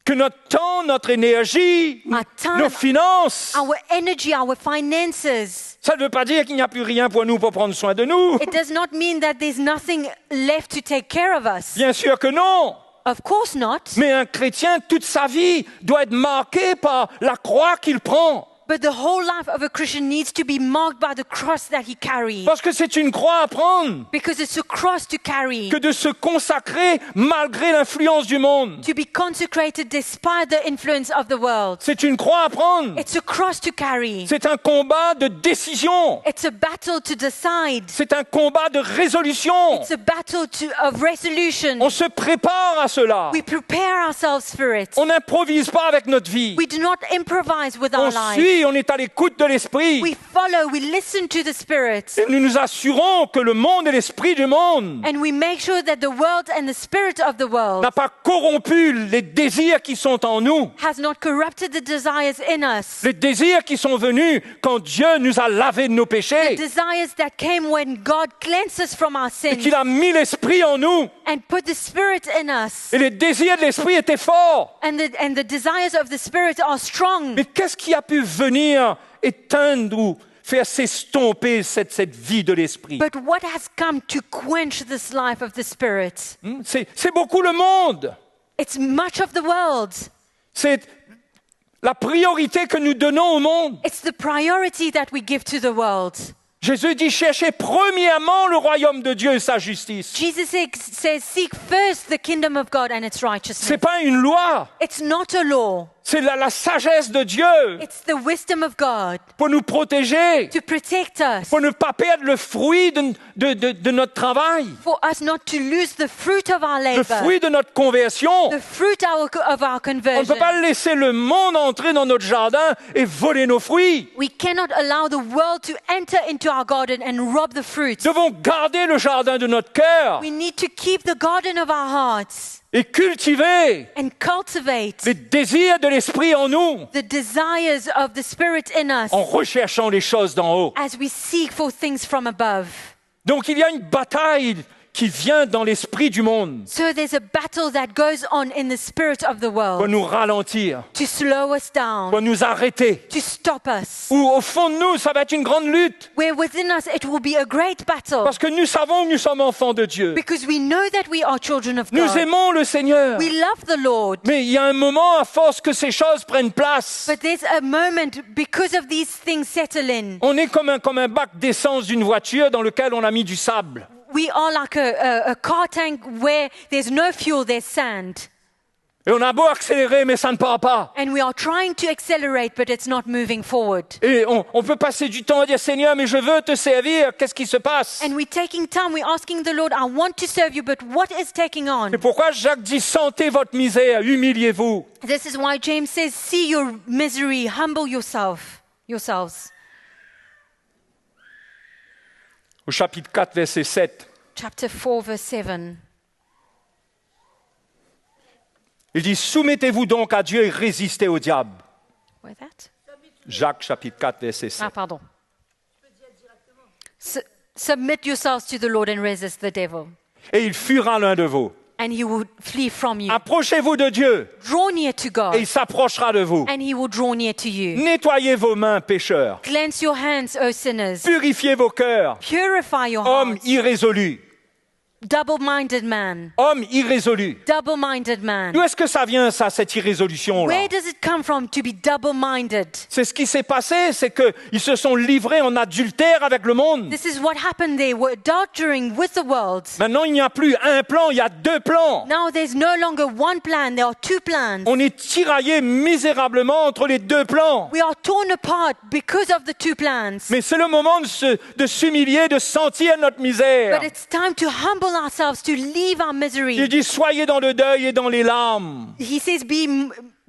que notre temps, notre énergie, Our time, nos finances, our energy, our finances. ça ne veut pas dire qu'il n'y a plus rien pour nous pour prendre soin de nous. It does not mean that there's nothing left to take care of us. Bien sûr que non. Of course not. Mais un chrétien, toute sa vie, doit être marqué par la croix qu'il prend. But the whole life of a Christian needs to be marked by the cross that he carries. Parce que c'est une croix à prendre, Because it's a cross to carry. que de se consacrer malgré l'influence du monde. To be consecrated despite the influence of the world. C'est une croix à prendre. It's a cross to carry. C'est un combat de décision. It's a battle to decide. C'est un combat de résolution. It's a battle of resolution. On se prépare à cela. We prepare ourselves for it. On n'improvise pas avec notre vie. We do not improvise with our On lives. suit, on est à l'écoute de l'Esprit. We follow, we listen to the Spirit. Et nous nous assurons que le monde et l'esprit du monde And we make sure that the world and the spirit of the world n'a pas corrompu les désirs qui sont en nous. has not corrupted the desires in us. Les désirs qui sont venus quand Dieu nous a lavés de nos The péchés desires that came when God cleansed us from our et sins qu'il a mis l'Esprit en nous. and put the Spirit in us. Et les désirs de l'Esprit étaient forts. And the desires of the Spirit are strong. Mais qu'est-ce qui a pu venir éteindre ou faire s'estomper cette vie de l'Esprit? But what has come to quench this life of the Spirit? C'est beaucoup le monde. It's much of the world. C'est la priorité que nous donnons au monde. It's the priority that we give to the world. Jésus dit, cherchez premièrement le royaume de Dieu et sa justice. Jesus says, seek first the kingdom of God and its C'est righteousness. pas une loi, It's not a law. c'est la sagesse de Dieu It's the wisdom of God pour nous protéger, to protect us, pour ne pas perdre le fruit de notre travail, for us not to lose the fruit of our le labor, fruit de notre conversion. the fruit of our On ne conversion. peut pas laisser le monde entrer dans notre jardin et voler nos fruits. We cannot allow the world to enter into our garden and rob the fruit. Nous devons garder le jardin de notre cœur We need to keep the garden of our hearts et cultiver and cultivate les désirs de l'esprit en nous the desires of the Spirit in us en recherchant les choses d'en haut. as we seek for things from above. Donc il y a une bataille qui vient dans l'esprit du monde So there's a battle that goes on in the spirit of the pour world nous ralentir, to slow us pour down, nous arrêter. to stop us. Ou au fond de nous, ça va être une grande lutte Where within us it will be a great battle parce que nous savons que nous sommes enfants de Dieu. because we know that we are children of Nous God. aimons le Seigneur. We love the Lord. Mais il y a un moment, à force que ces choses prennent place, But there's a moment because of these things settle in. on est comme un bac d'essence d'une voiture dans lequel on a mis du sable. We are like a car tank where there's no fuel, there's sand. Et on a beau accélérer, mais ça ne part pas. And we are trying to accelerate, but it's not moving forward. Et on peut passer du temps à dire, Seigneur, mais je veux te servir. Qu'est-ce qui se passe? And we're taking time, we're asking the Lord, I want to serve you, but what is taking on? C'est pourquoi Jacques dit, sentez votre misère, humiliez-vous. This is why James says, see your misery, humble yourselves. Au chapitre 4, verset 7, Chapter 4, verse 7. il dit, soumettez-vous donc à Dieu et résistez au diable. Where's that? Jacques, chapitre 4, verset 7. Ah, pardon. Submit yourselves to the Lord and resist the devil, Et il fuira l'un de vous. and he will flee from you. Approchez-vous de Dieu Draw near to et God, il s'approchera de vous. and he will draw near to you. Nettoyez vos mains, pécheurs. Cleanse your hands, O sinners. Purifiez vos cœurs, Purify your hommes hearts, irrésolus. Double-minded man. Homme irrésolu. Double-minded man. D'où est-ce que ça vient, ça, cette irrésolution-là? Where does it come from to be double-minded? C'est ce qui s'est passé, c'est qu'ils se sont livrés en adultère avec le monde. This is what happened. They were adultering with the world. Maintenant, il n'y a plus un plan, il y a deux plans. Now there's no longer one plan, there are two plans. On est tiraillé misérablement entre les deux plans. We are torn apart because of the two plans. Mais c'est le moment de s'humilier, de sentir notre misère. But it's time to humble ourselves, to leave our misery. Il dit, soyez dans le deuil et dans les larmes. He says,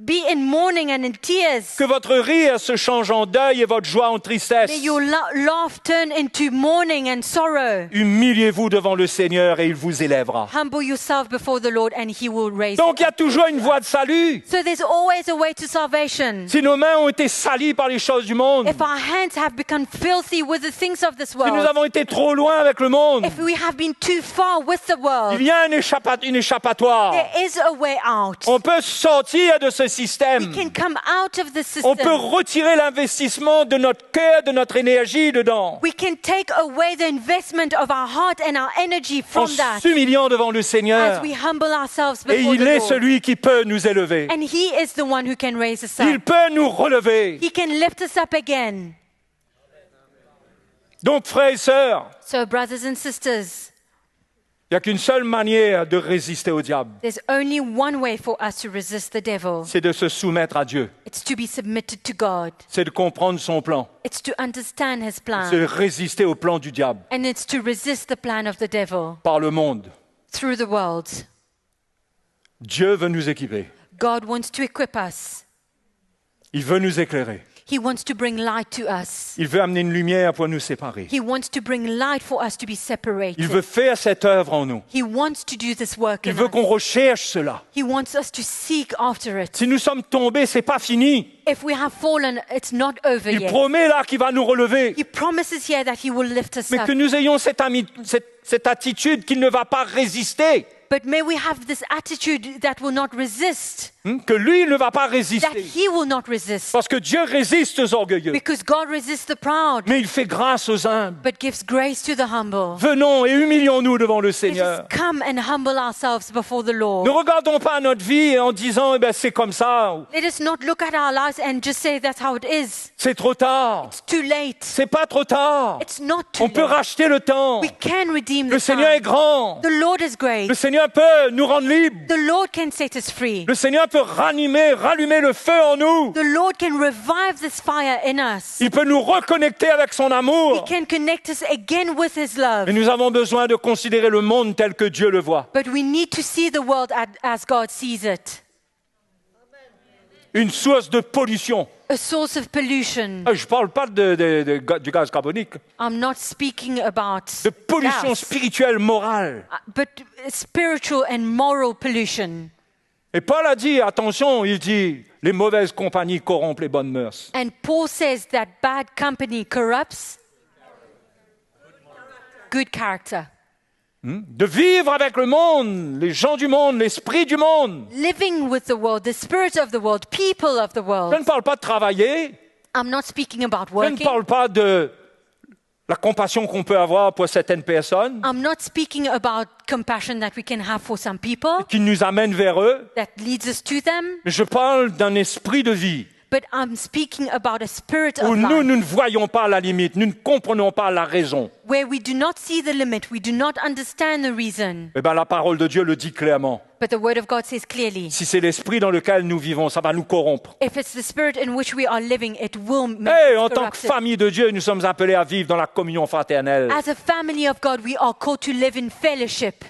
be in mourning and in tears. Que votre rire se change en deuil et votre joie en tristesse. May your laugh turn into mourning and sorrow. Humiliez-vous devant le Seigneur et il vous élèvera. Humble yourself before the Lord and He will raise Donc il y you a toujours une voie de salut. up. So there's always a way to salvation. Si nos mains ont été salies par les choses du monde, If our hands have become filthy with the things of this si nous world, avons été trop loin avec le monde, if we have been too far with the il world, y a une échappatoire. there is a way out. On peut sortir de ce We système. can come out of the On peut system. retirer l'investissement de notre cœur, de notre énergie dedans, We can take away the investment of our heart and our energy en from that s'humiliant devant le as Seigneur. we humble ourselves Et before il the est Lord. celui qui peut nous élever. And He is the one who can raise us Il up. peut nous relever. He can lift us up again. Donc, frères et sœurs, So, brothers and sisters, il n'y a qu'une seule manière de résister au diable, there's only one way for us to resist the devil. c'est de se soumettre à Dieu, It's to be submitted to God. c'est de comprendre son plan, It's to understand His c'est plan. de résister au plan du diable And it's to resist the plan of the devil par le monde. through the world. Dieu veut nous équiper, God wants to equip us. il veut nous éclairer, He wants to bring light to us. il veut amener une lumière pour nous séparer. He wants to bring light for us to be separated. Il veut faire cette œuvre en nous. He wants to do this work Il in veut us. qu'on recherche cela. He wants us to seek after it. Si nous sommes tombés, c'est pas fini. If we have fallen, it's not over Il yet. promet là qu'il va nous relever. He promises here that He will lift us Mais up. que nous ayons cette attitude qu'il ne va pas résister. But may we have this attitude that will not resist, Que lui ne va pas that résister. He will not resist. Parce que Dieu résiste aux orgueilleux. Because God resists the proud, Mais il fait grâce aux humbles. but gives grace to the humble. Venons et humilions-nous devant le Let Seigneur. us come and humble ourselves before the Ne Lord. regardons pas notre vie en disant eh ben, c'est comme ça, Let us not look at our lives and just say that's how it is. c'est trop tard. It's too late. C'est pas trop tard. It's not too On peut late. racheter le temps. We can redeem Le the Seigneur est time. grand. The Lord is great. Le Seigneur peut nous rendre libres. The Lord can set us free. Le Seigneur peut rallumer le feu en nous. The Lord can revive this fire in us. Il peut nous reconnecter avec son He amour. can connect us again with His love. Mais nous avons besoin de considérer le monde tel que Dieu le voit. But we need to see the world as God sees it. Une source de pollution. A source of pollution. Je ne parle pas du gaz carbonique. I'm not speaking about De pollution gas, spirituelle, morale. but spiritual and moral pollution. Et Paul a dit, attention, il dit, les mauvaises compagnies corrompent les bonnes mœurs. And Paul says that bad company corrupts good character. De vivre avec le monde, les gens du monde, l'esprit du monde. Living with the world, the spirit of the world, people of the Je world. ne parle pas de travailler. I'm not speaking about Je ne working. parle pas de la compassion qu'on peut avoir pour certaines personnes I'm not speaking about compassion that we can have for some people qui nous amènent vers eux. that leads us to them, Mais je parle d'un esprit de vie but I'm speaking about a spirit où of nous life ne voyons pas la limite, nous ne comprenons pas la raison. where we do not see the limit, we do not understand the reason, Eh bien, la parole de Dieu le dit clairement. but the word of God says clearly, Si c'est l'esprit dans lequel nous vivons, ça va nous corrompre. if it's the spirit in which we are living, it will make Et us en tant que corrupted. famille de Dieu, nous sommes appelés à vivre dans la communion fraternelle, As a family of God, we are called to live in fellowship,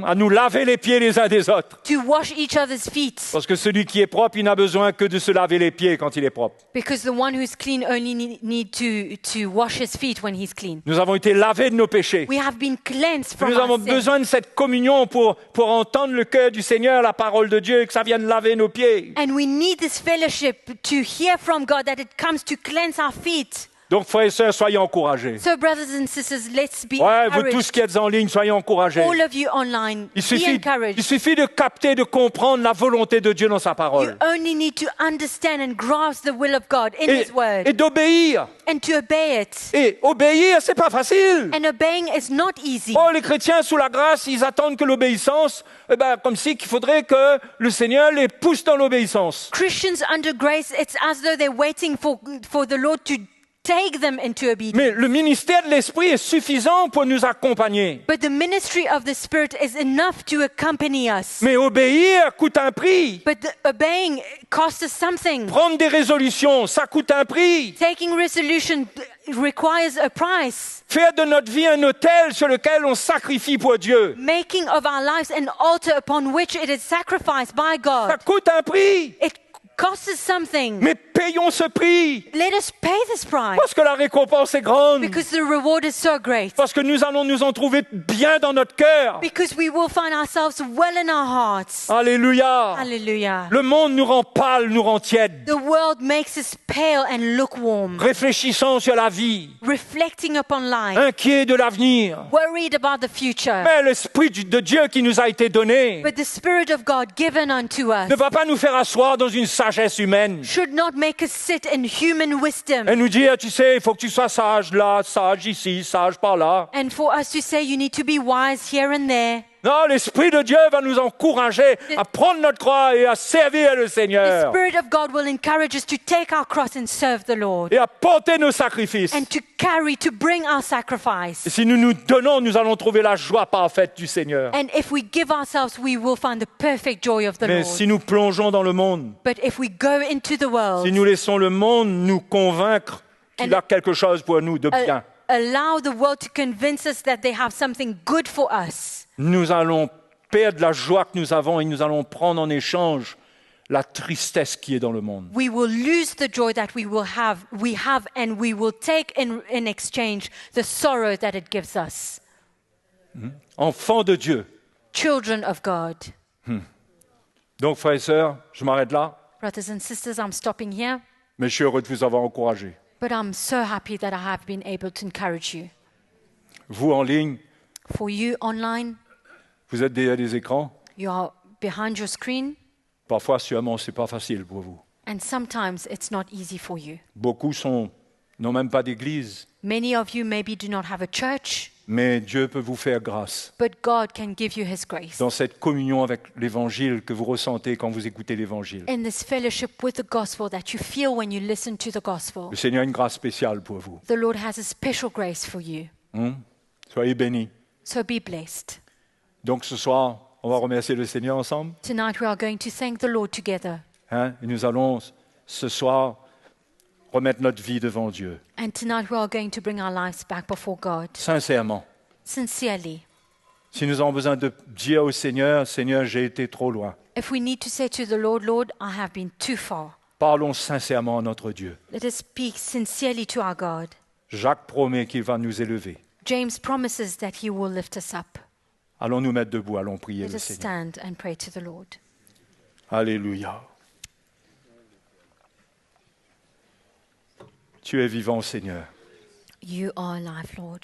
à nous laver les pieds les uns des autres. to wash each other's feet, Parce que celui qui est propre, il n'a besoin que de se laver les pieds quand il est propre. because the one who's clean only need to wash his feet when he's clean. Nous avons été lavés de nos péchés. We have been cleansed from Nous avons our sins. besoin de cette communion pour entendre le cœur du Seigneur, la parole de Dieu, et que ça vienne laver nos pieds. And we need this fellowship to hear from God, that it comes to cleanse our feet. Donc, frères et sœurs, soyez encouragés. So, brothers and sisters, let's be Ouais, vous tous encouraged. qui êtes en ligne, soyez encouragés. All of you online, Il be encouraged. suffit de capter, de comprendre la volonté de Dieu dans sa You parole. only need to understand and grasp the will of God in His word Et d'obéir. and to obey it. Et obéir, c'est pas facile. And obeying is not easy. Oh, les chrétiens sous la grâce, ils attendent que l'obéissance, comme si qu'il faudrait que le Seigneur les pousse dans l'obéissance. Christians under grace, it's as though they're waiting for the Lord to take them into obedience. Mais le ministère de l'Esprit est suffisant pour nous accompagner. But the ministry of the Spirit is enough to accompany us. Mais obéir coûte un prix. But obeying costs us something. Prendre des résolutions, ça coûte un prix. Taking resolution requires a price. Faire de notre vie un autel sur lequel on sacrifie pour Dieu. Making of our lives an altar upon which it is sacrificed by Ça God. coûte un prix. It costs us something. Mais payons ce prix. Let us pay this price Parce que la récompense est grande. because the reward is so great. Parce que nous allons nous en trouver bien dans notre cœur. Because we will find ourselves well in our hearts. Alléluia. Hallelujah. Le monde nous rend pâle, nous rend tiède. The world makes us pale and lukewarm, Réfléchissant sur la vie. reflecting upon life, Inquiet de l'avenir. worried about the future. Mais l'Esprit de Dieu qui nous a été donné But the Spirit of God given unto us ne va pas nous faire asseoir dans une sagesse humaine. should not make us sit in human wisdom Et nous dire, tu sais, il faut que tu sois sage là, sage ici, sage par là. and for us to say you need to be wise here and there. Non, l'Esprit de Dieu va nous encourager à prendre notre croix et à servir le The Seigneur. Spirit of God will encourage us to take our cross and serve the Lord Et à porter nos sacrifices. and to bring our Et sacrifice. si nous nous donnons, nous allons trouver la joie parfaite du Seigneur. And if we give ourselves, we will find the perfect joy of the Mais Lord. si nous plongeons dans le monde, But if we go into the world, si nous laissons le monde nous convaincre qu'il a quelque chose pour nous de bien, allow the world to convince us that they have something good for us, nous allons perdre la joie que nous avons et nous allons prendre en échange la tristesse qui est dans le monde. we will lose the joy that we have, and we will take in exchange the sorrow that it gives us. Enfants de Dieu. Children of God. Donc, frères et sœurs, je m'arrête là, Brothers and sisters, I'm stopping here, mais je suis heureux de vous avoir encouragé. but I'm so happy that I have been able to encourage you. Vous en ligne, For you online, vous êtes derrière des écrans. you are behind your screen, Parfois, sûrement, ce n'est pas facile pour vous. and sometimes it's not easy for you. Beaucoup n'ont même pas d'église, Many of you maybe do not have a church, mais Dieu peut vous faire grâce but God can give you His grace. dans cette communion avec l'Évangile que vous ressentez quand vous écoutez l'Évangile. In this fellowship with the gospel that you feel when you listen to the gospel, Le Seigneur a une grâce spéciale pour vous. the Lord has a special grace for you. Soyez bénis. So be blessed. Donc ce soir, on va remercier le Seigneur ensemble. Tonight we are going to thank the Lord together. Et nous allons ce soir remettre notre vie devant Dieu, And tonight we are going to bring our lives back before God, sincèrement. sincerely. Si nous avons besoin de dire au Seigneur, Seigneur, j'ai été trop loin. If we need to say to the Lord, Lord, I have been too far. Parlons sincèrement à notre Dieu. Let us speak sincerely to our God. Jacques promet qu'il va nous élever. James promises that He will lift us up. Allons nous mettre debout, allons prier Let le us Seigneur. stand and pray to the Lord. Alléluia. Tu es vivant, Seigneur. You are alive, Lord,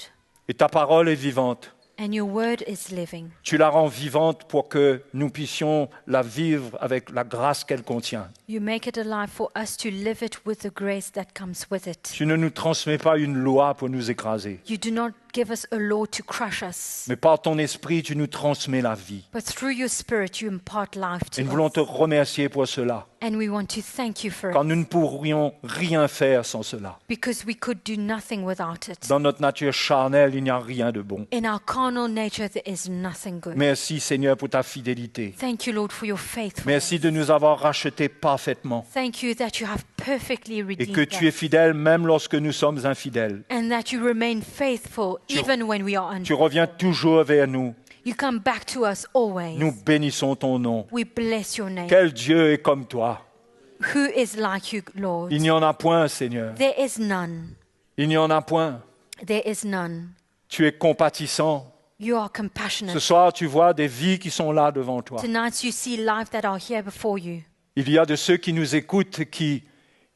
Et ta parole est vivante. and your word is living. Tu la rends vivante pour que nous puissions la vivre avec la grâce qu'elle contient. You make it alive for us to live it with the grace that comes with it. Tu ne nous transmets pas une loi pour nous écraser, You do not give us a law to crush us, mais par ton esprit, tu nous transmets la vie. but through your Spirit you impart life Et to nous voulons us. te remercier pour cela, And we want to thank you for car it, nous ne pourrions rien faire sans cela. because we could do nothing without it. Dans notre nature charnelle, il n'y a rien de bon. In our carnal nature there is nothing good. Merci, Seigneur, pour ta fidélité. Thank you, Lord, for your faithfulness. Merci de nous avoir rachetés parfaitement Thank you that you have perfectly et redeemed que tu es us, fidèle même lorsque nous sommes infidèles. and that you remain faithful even when we are Tu unfaithful. reviens toujours vers nous. You come back to us always. Nous bénissons ton nom. We bless your name. Quel Dieu est comme toi? Who is like you, Lord? Il n'y en a point, Seigneur. There is none. Il n'y en a point. There is none. Tu es compatissant. You are Ce compassionate. soir, tu vois des vies qui sont là devant toi. Tonight you see life that are here before you. Il y a de ceux qui nous écoutent qui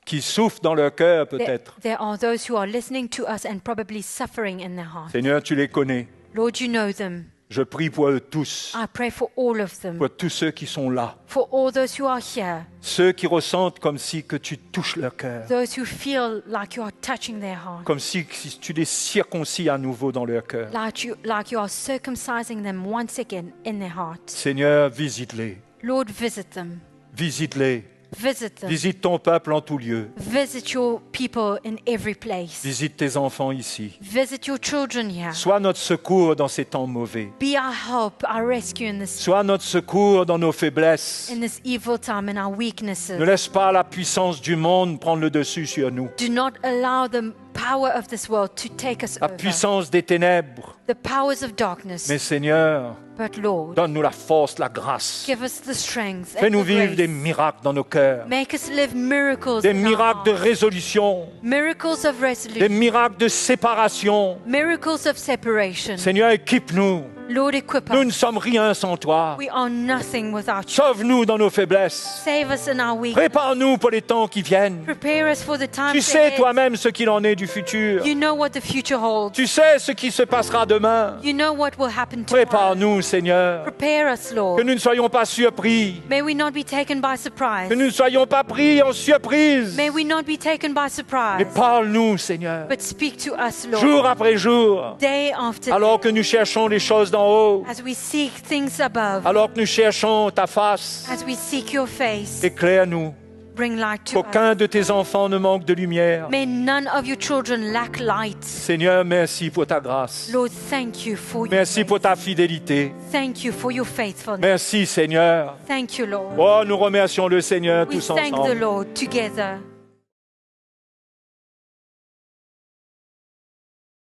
qui souffrent dans leur cœur peut-être. There are those who are listening to us and probably suffering in their heart. Seigneur, tu les connais. Lord, you know them. Je prie pour eux tous, I pray for all of them, pour tous ceux qui sont là, for all those who are here, ceux qui ressentent comme si que tu touches leur cœur, those who feel like you are touching their heart, comme si tu les circoncis à nouveau dans leur cœur. like you are circumcising them once again in their heart. Seigneur, visite-les, Lord, visit them. visite-les, Visit them. visite ton peuple en tout lieu, Visit your people in every place. visite tes enfants ici. Visit your children here. Sois notre secours dans ces temps mauvais. Be our help, our rescue in this Sois notre secours dans nos faiblesses. evil time and our Ne weaknesses. laisse pas la puissance du monde prendre le dessus sur nous. Do not allow the power of this world to take us La over. puissance des ténèbres. The powers of darkness. Mais Seigneur, But Lord, donne-nous la force, la grâce. give us the strength and Fais-nous the vivre des grace. miracles dans nos cœurs. Make us live miracles Des in our miracles de hearts. résolution. Miracles of Des resolution. miracles de séparation. Miracles of separation. Seigneur, équipe-nous. Lord, equip Nous ne us. sommes rien sans toi. We are nothing without you. Sauve-nous dans nos faiblesses. Save us in our weakness. Prépare-nous pour les temps qui viennent. Prepare us for the times Tu sais ahead. toi-même ce qu'il en est du futur. You know what the future holds. Tu sais ce qui se passera demain. You know what will happen tomorrow. Prépare-nous, Seigneur. Prepare us, Lord. Que nous ne soyons pas surpris. May we not be taken by surprise. Que nous ne soyons pas pris en surprise. May we not be taken by Mais surprise. parle-nous, Seigneur, But speak to us, Lord. jour après jour, Day after alors que day. nous cherchons les choses d'en haut, As we seek things above. alors que nous cherchons ta face. As we seek your face. Éclaire-nous, Bring light to qu'aucun us. de tes enfants ne manque de lumière. May none of your children lack light. Seigneur, merci pour ta grâce. Lord, thank you for your Merci grace. pour ta fidélité. Thank you for your faithfulness. Merci, Seigneur. Thank you, Lord. Oh, nous remercions le Seigneur We tous thank the ensemble. Lord together.